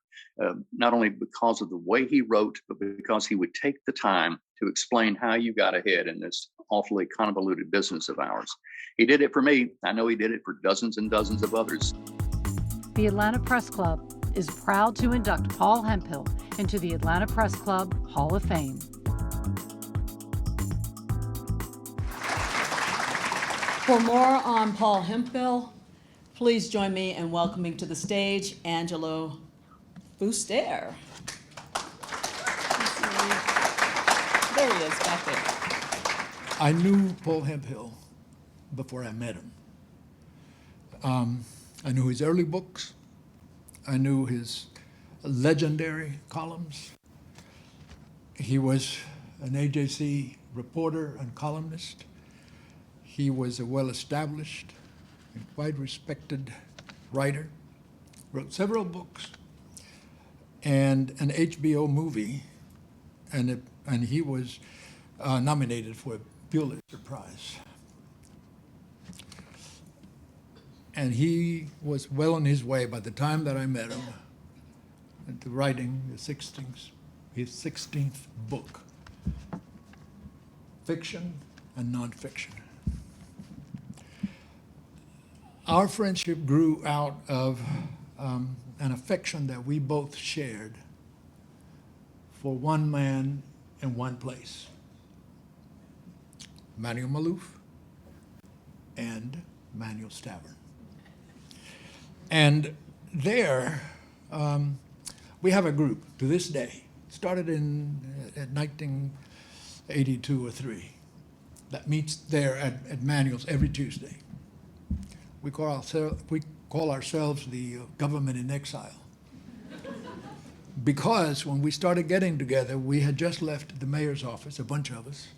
S7: not only because of the way he wrote, but because he would take the time to explain how you got ahead in this awfully convoluted business of ours. He did it for me. I know he did it for dozens and dozens of others.
S3: The Atlanta Press Club is proud to induct Paul Hemphill into the Atlanta Press Club Hall of Fame.
S2: For more on Paul Hemphill, please join me in welcoming to the stage Angelo Fuster. There he is, back there.
S25: I knew Paul Hemphill before I met him. I knew his early books. I knew his legendary columns. He was an AJC reporter and columnist. He was a well-established and quite respected writer, wrote several books, and an HBO movie, and he was nominated for a Pulitzer Prize. And he was well on his way by the time that I met him into writing his 16th book, fiction and nonfiction. Our friendship grew out of an affection that we both shared for one man in one place, Manuel Maloof and Manuel Stavern. And there, we have a group to this day, started in 1982 or 3, that meets there at Manuel's every Tuesday. We call ourselves the government in exile. Because when we started getting together, we had just left the mayor's office, a bunch of us,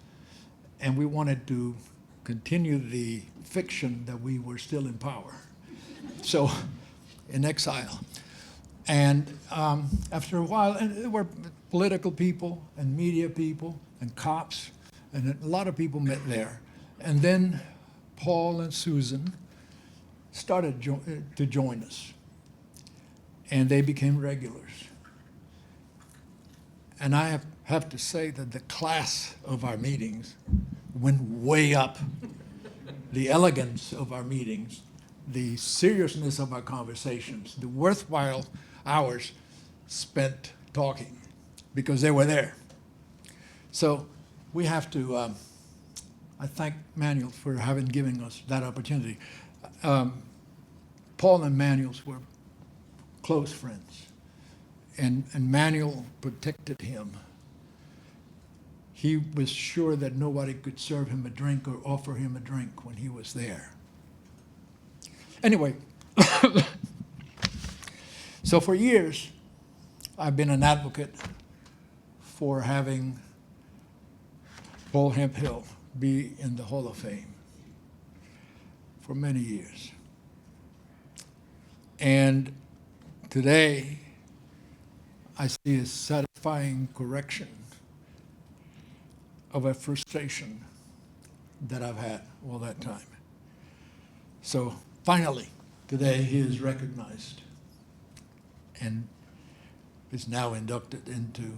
S25: and we wanted to continue the fiction that we were still in power. So, in exile. And after a while, and there were political people and media people and cops, and a lot of people met there. And then Paul and Susan started to join us, and they became regulars. And I have to say that the class of our meetings went way up. The elegance of our meetings, the seriousness of our conversations, the worthwhile hours spent talking, because they were there. So we have to, I thank Manuel for having given us that opportunity. Paul and Manuel were close friends, and Manuel protected him he was sure that nobody could serve him a drink or offer him a drink when he was there. Anyway, so for years, I've been an advocate for having Paul Hemphill be in the Hall of Fame for many years. And today, I see a satisfying correction of a frustration that I've had all that time. So finally, today he is recognized and is now inducted into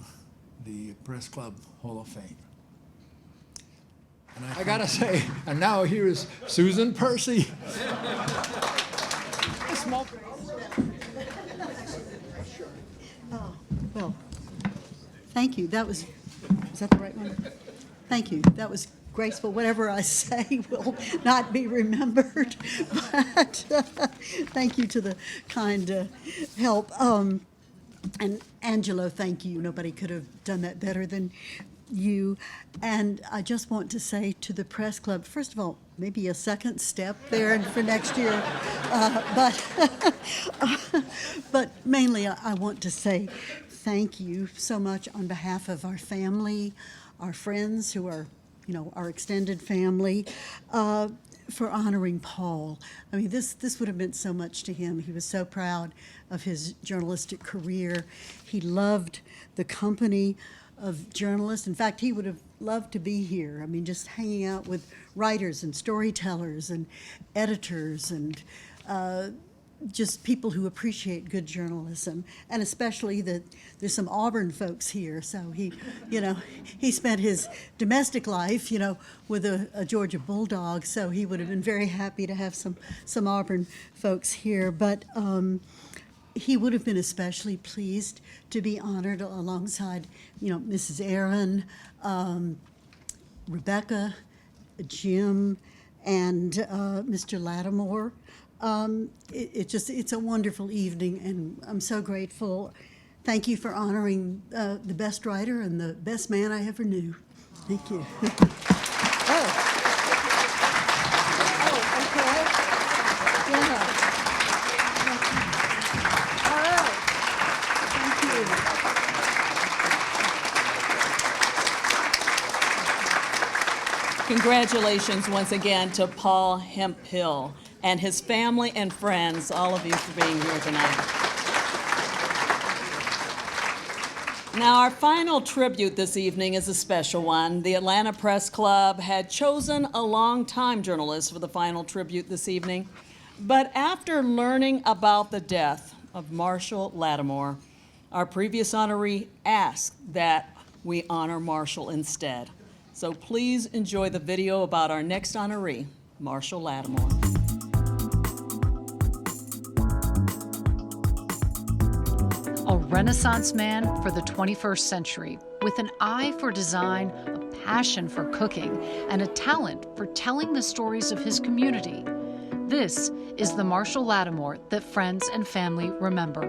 S25: the Press Club Hall of Fame. And I gotta say, and now here is Susan Percy. A small.
S8: Oh, well, thank you. Is that the right one? Thank you. That was graceful. Whatever I say will not be remembered, but thank you to the kind help. And Angelo, thank you. Nobody could have done that better than you. And I just want to say to the Press Club, first of all, maybe a second step there and for next year. But mainly I want to say thank you so much on behalf of our family, our friends who are, our extended family, for honoring Paul. I mean, this would have meant so much to him. He was so proud of his journalistic career. He loved the company of journalists. In fact, he would have loved to be here. I mean, just hanging out with writers and storytellers and editors and just people who appreciate good journalism, and especially that there's some Auburn folks here. So he spent his domestic life, with a Georgia Bulldog. So he would have been very happy to have some Auburn folks here. But he would have been especially pleased to be honored alongside, Mrs. Aaron, Rebecca, Jim, and Mr. Latimore. It's a wonderful evening, and I'm so grateful. Thank you for honoring the best writer and the best man I ever knew. Thank you. Okay. Yeah. All right. Thank you.
S2: Congratulations once again to Paul Hemphill and his family and friends, all of you for being here tonight. Now, our final tribute this evening is a special one. The Atlanta Press Club had chosen a longtime journalist for the final tribute this evening, but after learning about the death of Marshall Latimore, our previous honoree asked that we honor Marshall instead. So please enjoy the video about our next honoree, Marshall Latimore.
S3: A Renaissance man for the 21st century, with an eye for design, a passion for cooking, and a talent for telling the stories of his community. This is the Marshall Latimore that friends and family remember.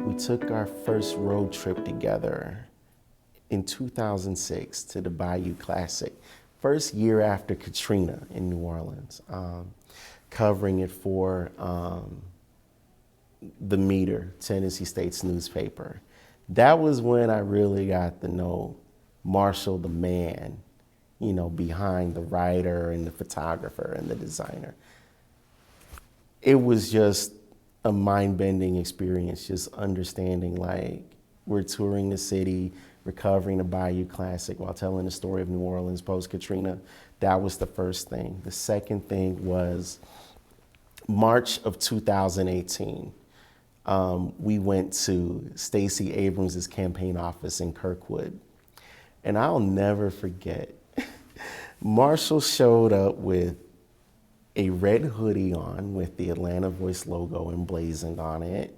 S9: We took our first road trip together in 2006 to the Bayou Classic, first year after Katrina in New Orleans, covering it for the Meter, Tennessee State's newspaper. That was when I really got to know Marshall, the man, behind the writer and the photographer and the designer. It was just a mind-bending experience, just understanding, we're touring the city, recovering the Bayou Classic while telling the story of New Orleans post-Katrina. That was the first thing. The second thing was March of 2018. We went to Stacey Abrams' campaign office in Kirkwood. And I'll never forget, Marshall showed up with a red hoodie on with the Atlanta Voice logo emblazoned on it,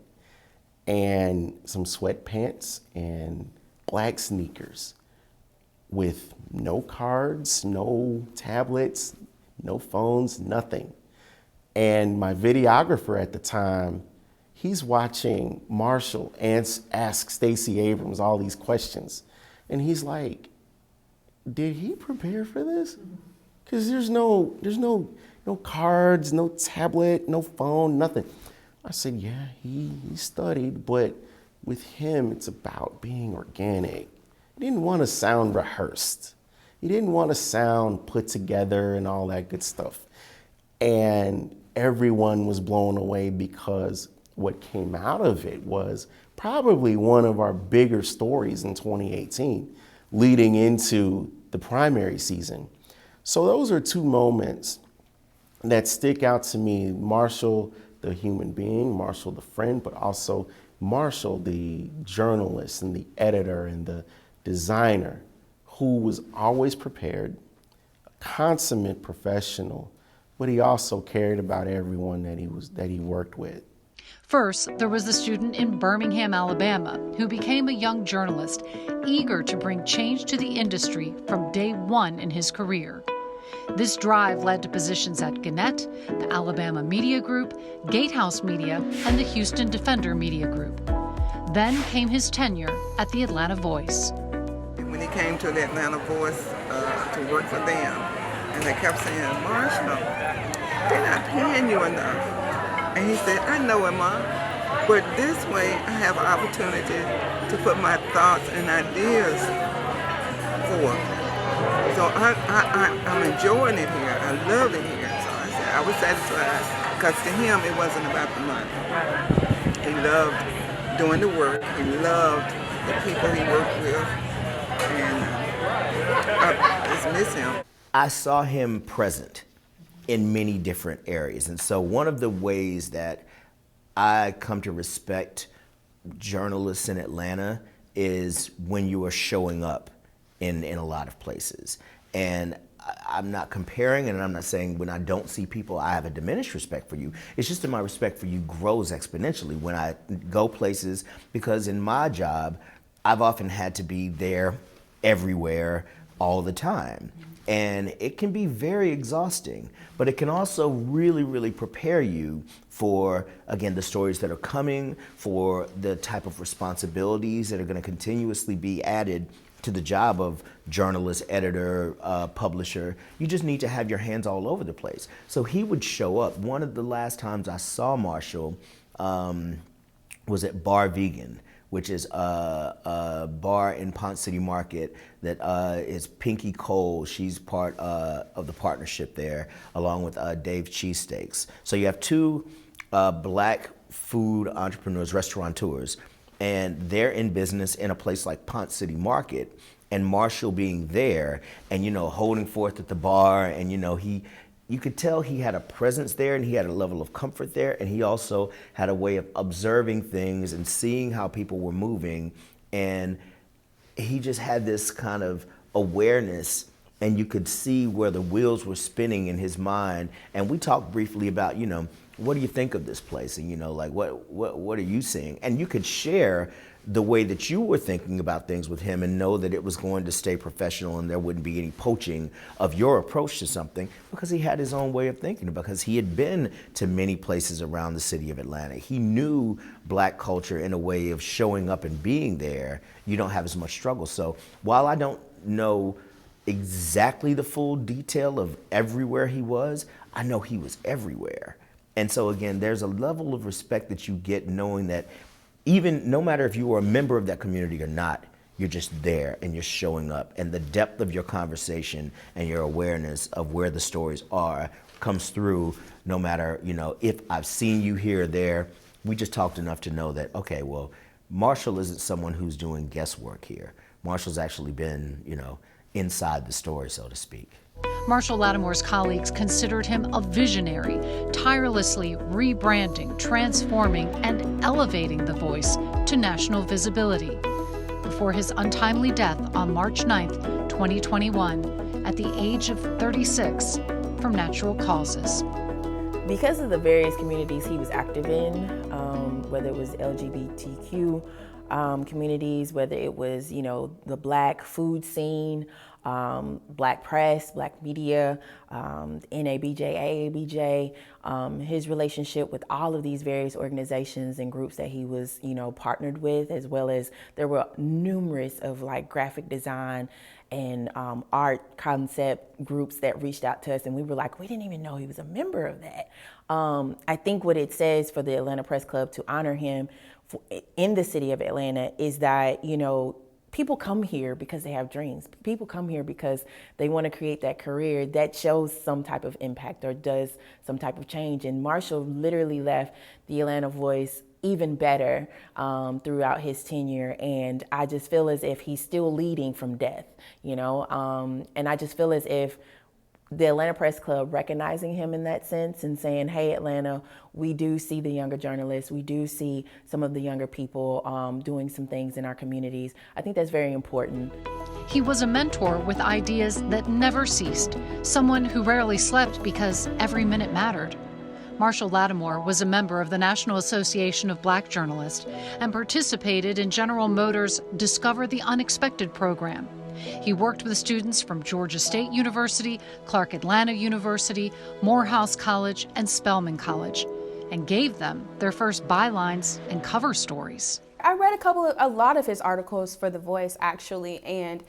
S9: and some sweatpants and black sneakers with no cards, no tablets, no phones, nothing. And my videographer at the time, he's watching Marshall ask Stacey Abrams all these questions. And he's like, did he prepare for this? Because there's no cards, no tablet, no phone, nothing. I said, yeah, he studied, but with him, it's about being organic. He didn't want to sound rehearsed. He didn't want to sound put together and all that good stuff. And everyone was blown away because what came out of it was probably one of our bigger stories in 2018, leading into the primary season. So those are two moments that stick out to me. Marshall, the human being, Marshall, the friend, but also Marshall, the journalist and the editor and the designer, who was always prepared, a consummate professional, but he also cared about everyone that he worked with.
S3: First, there was the student in Birmingham, Alabama, who became a young journalist, eager to bring change to the industry from day one in his career. This drive led to positions at Gannett, the Alabama Media Group, Gatehouse Media, and the Houston Defender Media Group. Then came his tenure at the Atlanta Voice.
S10: When he came to the Atlanta Voice to work for them, and they kept saying, Marshall, they're not paying you enough. And he said, I know it, Mom, but this way I have an opportunity to put my thoughts and ideas forth. So I'm enjoying it here. I love it here. So I said I was satisfied because to him it wasn't about the money. He loved doing the work. He loved the people he worked with, and I just miss him.
S11: I saw him present in many different areas. And so one of the ways that I come to respect journalists in Atlanta is when you are showing up in a lot of places. And I'm not comparing, and I'm not saying when I don't see people, I have a diminished respect for you. It's just that my respect for you grows exponentially when I go places, because in my job, I've often had to be there everywhere all the time. And it can be very exhausting, but it can also really, really prepare you for, again, the stories that are coming, for the type of responsibilities that are going to continuously be added to the job of journalist, editor, publisher. You just need to have your hands all over the place. So he would show up. One of the last times I saw Marshall was at Bar Vegan, which is a bar in Ponce City Market that is Pinky Cole. She's part of the partnership there, along with Dave Cheesesteaks. So you have two black food entrepreneurs, restaurateurs, and they're in business in a place like Ponce City Market, and Marshall being there and, you know, holding forth at the bar, and, you know, you could tell he had a presence there and he had a level of comfort there, and he also had a way of observing things and seeing how people were moving, and he just had this kind of awareness, and you could see where the wheels were spinning in his mind. And we talked briefly about, you know, what do you think of this place? And, you know, like, what are you seeing? And you could share the way that you were thinking about things with him and know that it was going to stay professional and there wouldn't be any poaching of your approach to something, because he had his own way of thinking, because he had been to many places around the city of Atlanta. He knew black culture in a way of showing up and being there. You don't have as much struggle. So while I don't know exactly the full detail of everywhere he was, I know he was everywhere. And so again, there's a level of respect that you get knowing that even no matter if you were a member of that community or not, you're just there and you're showing up, and the depth of your conversation and your awareness of where the stories are comes through no matter, you know, if I've seen you here or there. We just talked enough to know that, okay, well, Marshall isn't someone who's doing guesswork here. Marshall's actually been, you know, inside the story, so to speak.
S3: Marshall Latimore's colleagues considered him a visionary, tirelessly rebranding, transforming, and elevating the Voice to national visibility. Before his untimely death on March 9th, 2021, at the age of 36, from natural causes.
S12: Because of the various communities he was active in, whether it was LGBTQ communities, whether it was, you know, the black food scene, Black press, Black media, NABJ, AABJ, his relationship with all of these various organizations and groups that he was, partnered with, as well as there were numerous of like graphic design and art concept groups that reached out to us, and we were like, we didn't even know he was a member of that. I think what it says for the Atlanta Press Club to honor him in the city of Atlanta is that, people come here because they have dreams. People come here because they want to create that career that shows some type of impact or does some type of change. And Marshall literally left the Atlanta Voice even better throughout his tenure. And I just feel as if he's still leading from death, and I just feel as if the Atlanta Press Club recognizing him in that sense and saying, hey, Atlanta, we do see the younger journalists. We do see some of the younger people doing some things in our communities. I think that's very important.
S3: He was a mentor with ideas that never ceased, someone who rarely slept because every minute mattered. Marshall Latimore was a member of the National Association of Black Journalists and participated in General Motors' Discover the Unexpected program. He worked with students from Georgia State University, Clark Atlanta University, Morehouse College, and Spelman College, and gave them their first bylines and cover stories.
S13: I read a lot of his articles for The Voice, actually, and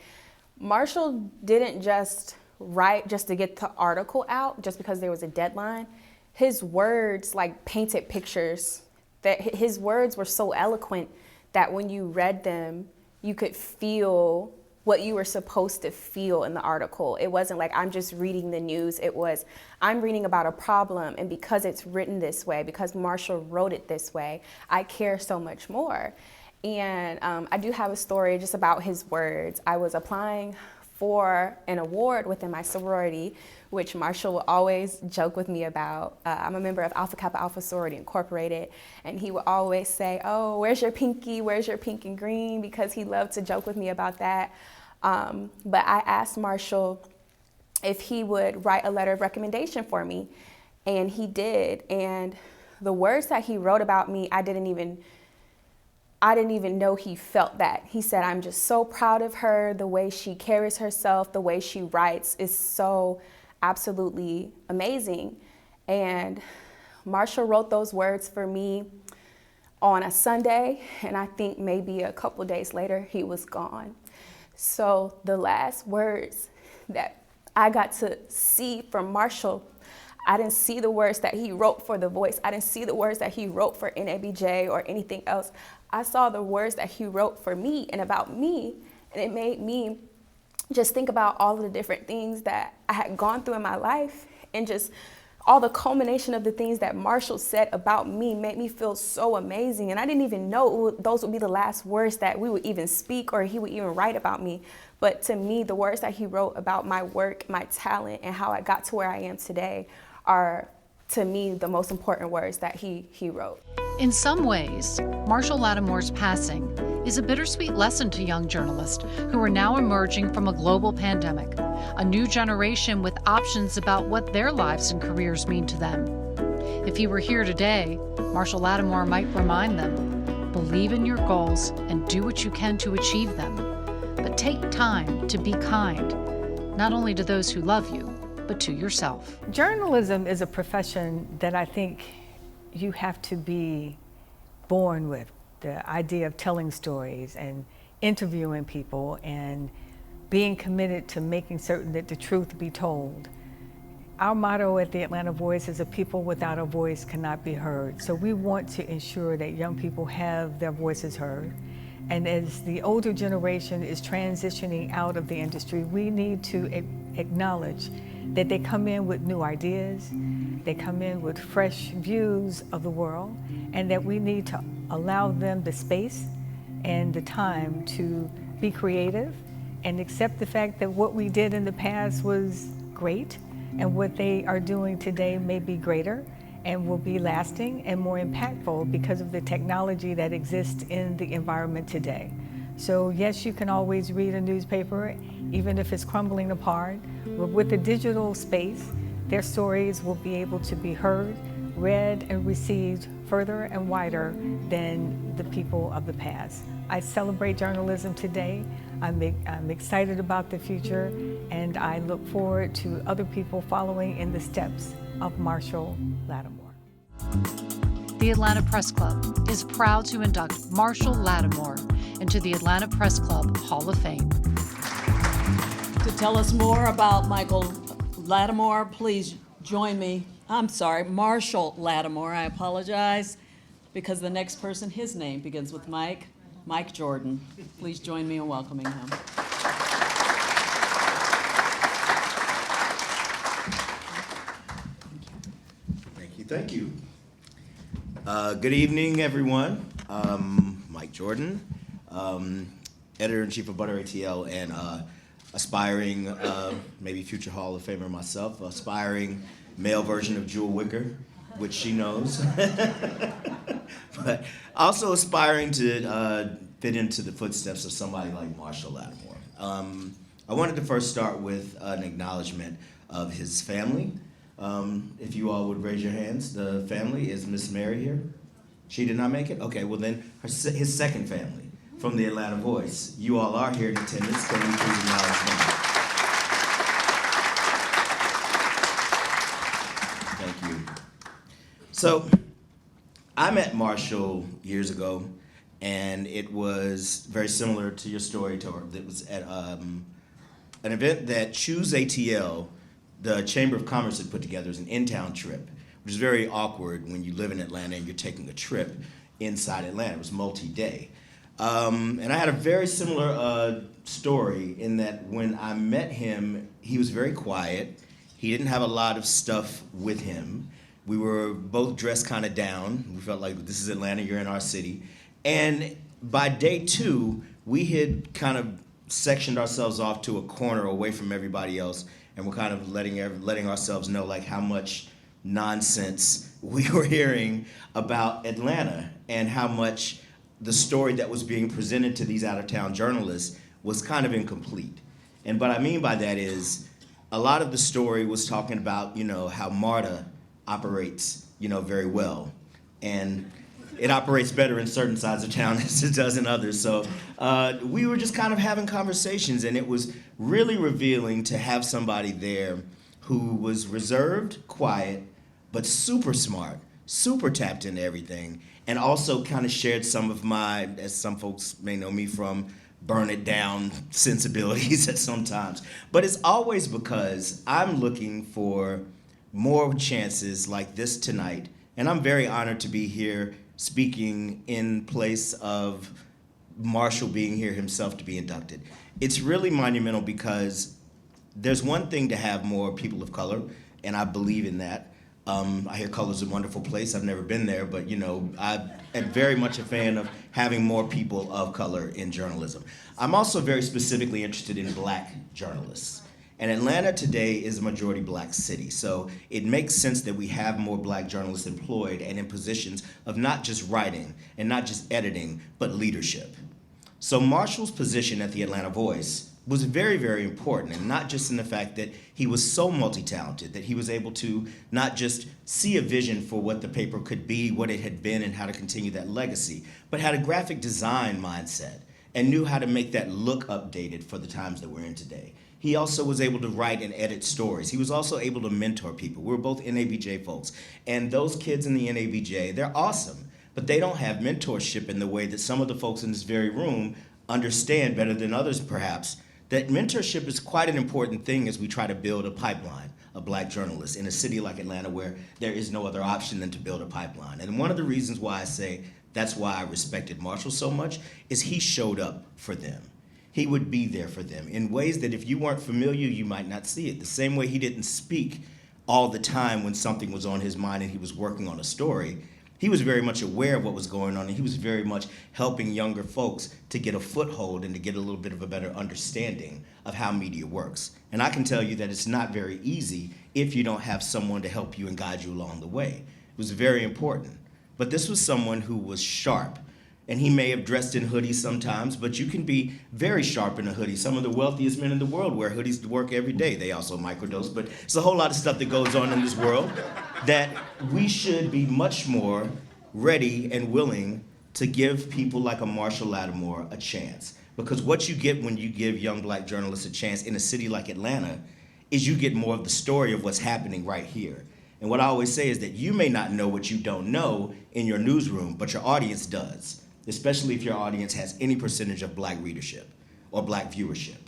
S13: Marshall didn't just write just to get the article out, just because there was a deadline. His words painted pictures. That his words were so eloquent that when you read them, you could feel what you were supposed to feel in the article. It wasn't like I'm just reading the news. It was, I'm reading about a problem, and because it's written this way, because Marshall wrote it this way, I care so much more. And I do have a story just about his words. I was applying for an award within my sorority, which Marshall will always joke with me about. I'm a member of Alpha Kappa Alpha Sorority Incorporated, and he would always say, oh, where's your pinky? Where's your pink and green? Because he loved to joke with me about that. But I asked Marshall if he would write a letter of recommendation for me, and he did. And the words that he wrote about me, I didn't even know he felt that. He said, I'm just so proud of her. The way she carries herself, the way she writes is so absolutely amazing. And Marshall wrote those words for me on a Sunday, and I think maybe a couple days later, he was gone. So the last words that I got to see from Marshall, I didn't see the words that he wrote for The Voice. I didn't see the words that he wrote for NABJ or anything else. I saw the words that he wrote for me and about me, and it made me just think about all of the different things that I had gone through in my life, and just all the culmination of the things that Marshall said about me made me feel so amazing. And I didn't even know those would be the last words that we would even speak or he would even write about me. But to me, the words that he wrote about my work, my talent, and how I got to where I am today are, to me, the most important words that he wrote.
S3: In some ways, Marshall Latimore's passing is a bittersweet lesson to young journalists who are now emerging from a global pandemic, a new generation with options about what their lives and careers mean to them. If he were here today, Marshall Latimore might remind them, believe in your goals and do what you can to achieve them, but take time to be kind, not only to those who love you, but to yourself.
S14: Journalism is a profession that I think you have to be born with. The idea of telling stories and interviewing people and being committed to making certain that the truth be told. Our motto at the Atlanta Voice is, a people without a voice cannot be heard. So we want to ensure that young people have their voices heard. And as the older generation is transitioning out of the industry, we need to acknowledge that they come in with new ideas, they come in with fresh views of the world, and that we need to allow them the space and the time to be creative and accept the fact that what we did in the past was great, and what they are doing today may be greater and will be lasting and more impactful because of the technology that exists in the environment today. So yes, you can always read a newspaper, even if it's crumbling apart, but with the digital space, their stories will be able to be heard, read, and received further and wider than the people of the past. I celebrate journalism today. I'm excited about the future, and I look forward to other people following in the steps of Marshall Latimore.
S3: The Atlanta Press Club is proud to induct Marshall Latimore into the Atlanta Press Club Hall of Fame.
S2: To tell us more about Michael Latimore, please join me. Marshall Latimore, I apologize, because the next person, his name begins with Mike Jordan. Please join me in welcoming him.
S11: Thank you. Good evening, everyone. Mike Jordan, editor-in-chief of Butter ATL and aspiring, maybe future Hall of Famer myself, aspiring male version of Jewel Wicker, which she knows. But also aspiring to fit into the footsteps of somebody like Marshall Latimore. I wanted to first start with an acknowledgement of his family. If you all would raise your hands. The family, is Miss Mary here? She did not make it? Okay, well then his second family from the Atlanta Voice. You all are here in attendance. Can you please acknowledge them? Thank you. So, I met Marshall years ago, and it was very similar to your story, Tor. It was at an event that Choose ATL, the Chamber of Commerce, had put together as an in-town trip, which is very awkward when you live in Atlanta and you're taking a trip inside Atlanta. It was multi-day. And I had a very similar story in that when I met him, he was very quiet. He didn't have a lot of stuff with him. We were both dressed kind of down. We felt like, this is Atlanta, you're in our city. And by day 2, we had kind of sectioned ourselves off to a corner away from everybody else, and we're kind of letting ourselves know like how much nonsense we were hearing about Atlanta and how much the story that was being presented to these out-of-town journalists was kind of incomplete. And what I mean by that is a lot of the story was talking about, how MARTA operates, very well. And it operates better in certain sides of town as it does in others. So we were just kind of having conversations, and it was really revealing to have somebody there who was reserved, quiet, but super smart, super tapped into everything, and also kind of shared some of my, as some folks may know me from, burn it down sensibilities at sometimes. But it's always because I'm looking for more chances like this tonight, and I'm very honored to be here speaking in place of Marshall being here himself to be inducted. It's really monumental because there's one thing to have more people of color, and I believe in that. I hear color's a wonderful place. I've never been there, but I am very much a fan of having more people of color in journalism. I'm also very specifically interested in black journalists. And Atlanta today is a majority black city, so it makes sense that we have more black journalists employed and in positions of not just writing and not just editing, but leadership. So Marshall's position at the Atlanta Voice was very, very important, and not just in the fact that he was so multi-talented, that he was able to not just see a vision for what the paper could be, what it had been, and how to continue that legacy, but had a graphic design mindset and knew how to make that look updated for the times that we're in today. He also was able to write and edit stories. He was also able to mentor people. We're both NABJ folks, and those kids in the NABJ, they're awesome, but they don't have mentorship in the way that some of the folks in this very room understand better than others perhaps, that mentorship is quite an important thing as we try to build a pipeline of black journalists in a city like Atlanta where there is no other option than to build a pipeline. And one of the reasons why I say that's why I respected Marshall so much is he showed up for them. He would be there for them in ways that if you weren't familiar, you might not see it. The same way he didn't speak all the time when something was on his mind and he was working on a story. He was very much aware of what was going on, and he was very much helping younger folks to get a foothold and to get a little bit of a better understanding of how media works. And I can tell you that it's not very easy if you don't have someone to help you and guide you along the way. It was very important. But this was someone who was sharp, and he may have dressed in hoodies sometimes, but you can be very sharp in a hoodie. Some of the wealthiest men in the world wear hoodies to work every day. They also microdose, but it's a whole lot of stuff that goes on in this world that we should be much more ready and willing to give people like a Marshall Latimore a chance. Because what you get when you give young black journalists a chance in a city like Atlanta is you get more of the story of what's happening right here. And what I always say is that you may not know what you don't know in your newsroom, but your audience does, especially if your audience has any percentage of black readership or black viewership.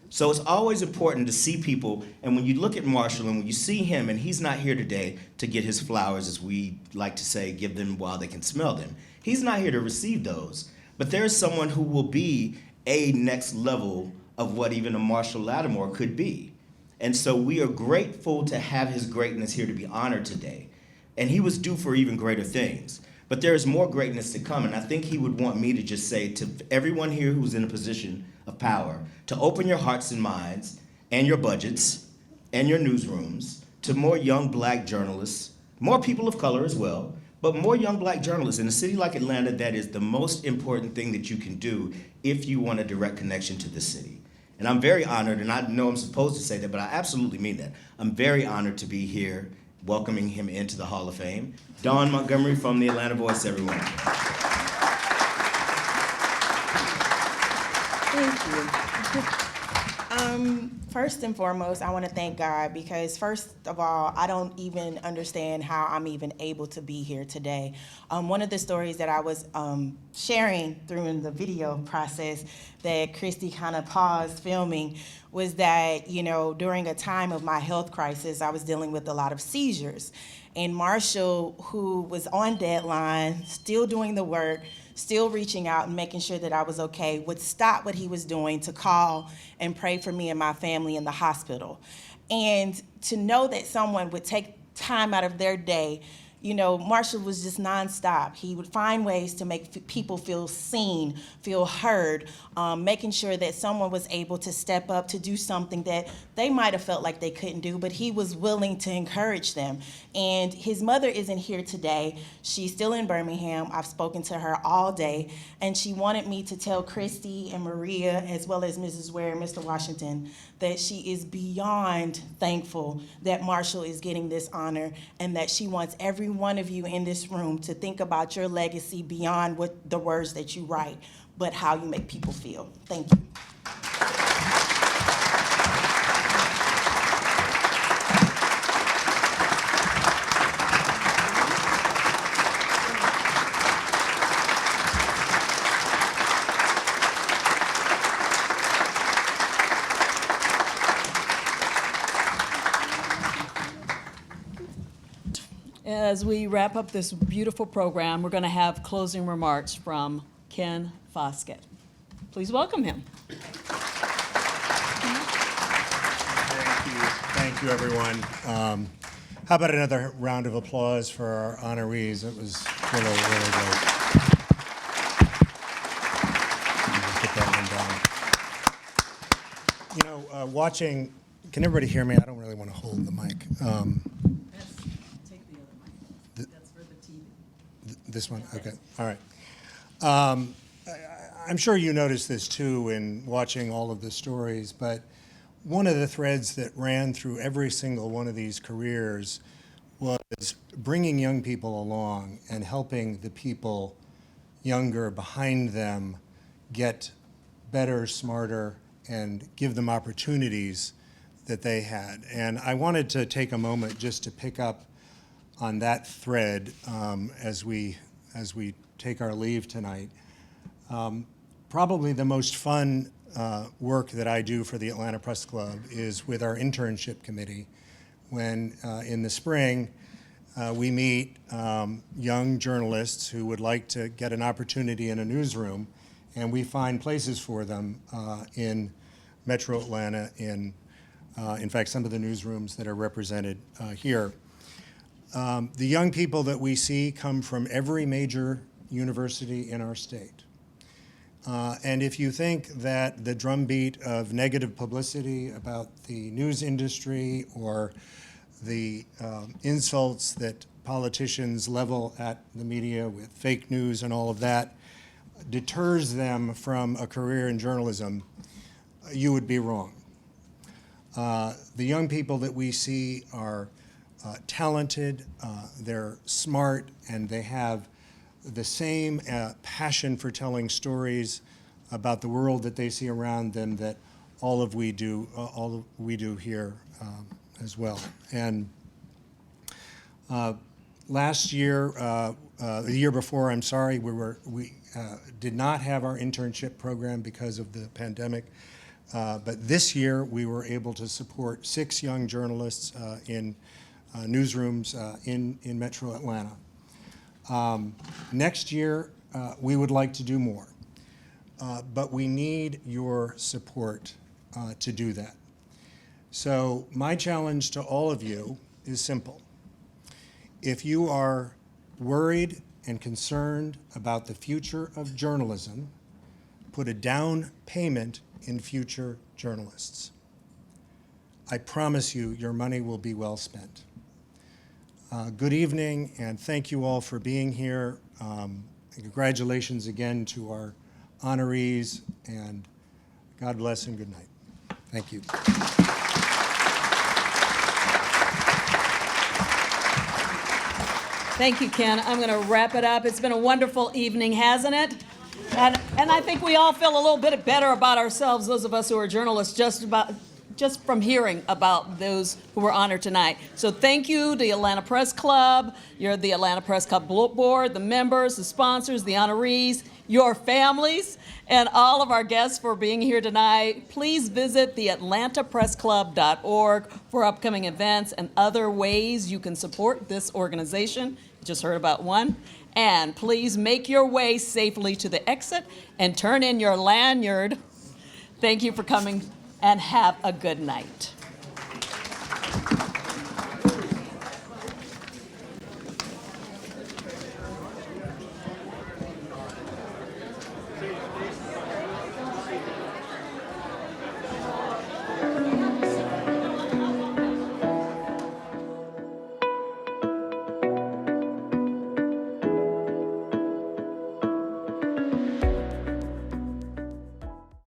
S11: So it's always important to see people, and when you look at Marshall and when you see him, and he's not here today to get his flowers, as we like to say, give them while they can smell them. He's not here to receive those, but there's someone who will be a next level of what even a Marshall Latimore could be. And so we are grateful to have his greatness here to be honored today. And he was due for even greater things. But there is more greatness to come, and I think he would want me to just say to everyone here who's in a position of power to open your hearts and minds and your budgets and your newsrooms to more young black journalists, more people of color as well, but more young black journalists. In a city like Atlanta, that is the most important thing that you can do if you want a direct connection to the city. And I'm very honored, and I know I'm supposed to say that, but I absolutely mean that. I'm very honored to be here welcoming him into the Hall of Fame. Dawn Montgomery from the Atlanta Voice, everyone.
S12: Thank you. First and foremost, I want to thank God because first of all, I don't even understand how I'm even able to be here today. One of the stories that I was sharing through the video process that Kristi kind of paused filming was that, you know, during a time of my health crisis, I was dealing with a lot of seizures. And Marshall, who was on deadline, still doing the work, still reaching out and making sure that I was okay, would stop what he was doing to call and pray for me and my family in the hospital. And to know that someone would take time out of their day, you know, Marshall was just nonstop. He would find ways to make people feel seen, feel heard, making sure that someone was able to step up to do something that they might have felt like they couldn't do, but he was willing to encourage them. And his mother isn't here today. She's still in Birmingham. I've spoken to her all day, and she wanted me to tell Kristi and Maria, as well as Mrs. Ware and Mr. Washington, that she is beyond thankful that Marshall is getting this honor and that she wants every one of you in this room to think about your legacy beyond what the words that you write, but how you make people feel. Thank you.
S2: As we wrap up this beautiful program, we're going to have closing remarks from Ken Foskett. Please welcome him.
S15: Thank you, everyone. How about another round of applause for our honorees? It was really, really great. Put that one down. You know, watching, can everybody hear me? I don't really want to hold the mic. This one? Okay. All right. I'm sure you noticed this too in watching all of the stories, but one of the threads that ran through every single one of these careers was bringing young people along and helping the people younger behind them get better, smarter, and give them opportunities that they had. And I wanted to take a moment just to pick up on that thread as we take our leave tonight. Probably the most fun work that I do for the Atlanta Press Club is with our internship committee, when in the spring we meet young journalists who would like to get an opportunity in a newsroom, and we find places for them in Metro Atlanta, in fact, some of the newsrooms that are represented here. The young people that we see come from every major university in our state. And if you think that the drumbeat of negative publicity about the news industry or the insults that politicians level at the media with fake news and all of that deters them from a career in journalism, you would be wrong. The young people that we see are talented, they're smart, and they have the same passion for telling stories about the world that they see around them that all of we do here as well. And last year, the year before, I'm sorry, we did not have our internship program because of the pandemic. But this year, we were able to support 6 young journalists in newsrooms in Metro Atlanta. Next year, we would like to do more, but we need your support to do that. So my challenge to all of you is simple. If you are worried and concerned about the future of journalism, put a down payment in future journalists. I promise you, your money will be well spent. Good evening, and thank you all for being here. Congratulations again to our honorees, and God bless and good night. Thank you.
S2: Thank you, Ken. I'm going to wrap it up. It's been a wonderful evening, hasn't it? And I think we all feel a little bit better about ourselves, those of us who are journalists, just from hearing about those who were honored tonight. So thank you, the Atlanta Press Club, the Atlanta Press Club Board, the members, the sponsors, the honorees, your families, and all of our guests for being here tonight. Please visit theatlantapressclub.org for upcoming events and other ways you can support this organization. You just heard about one. And please make your way safely to the exit and turn in your lanyard. Thank you for coming, and have a good night.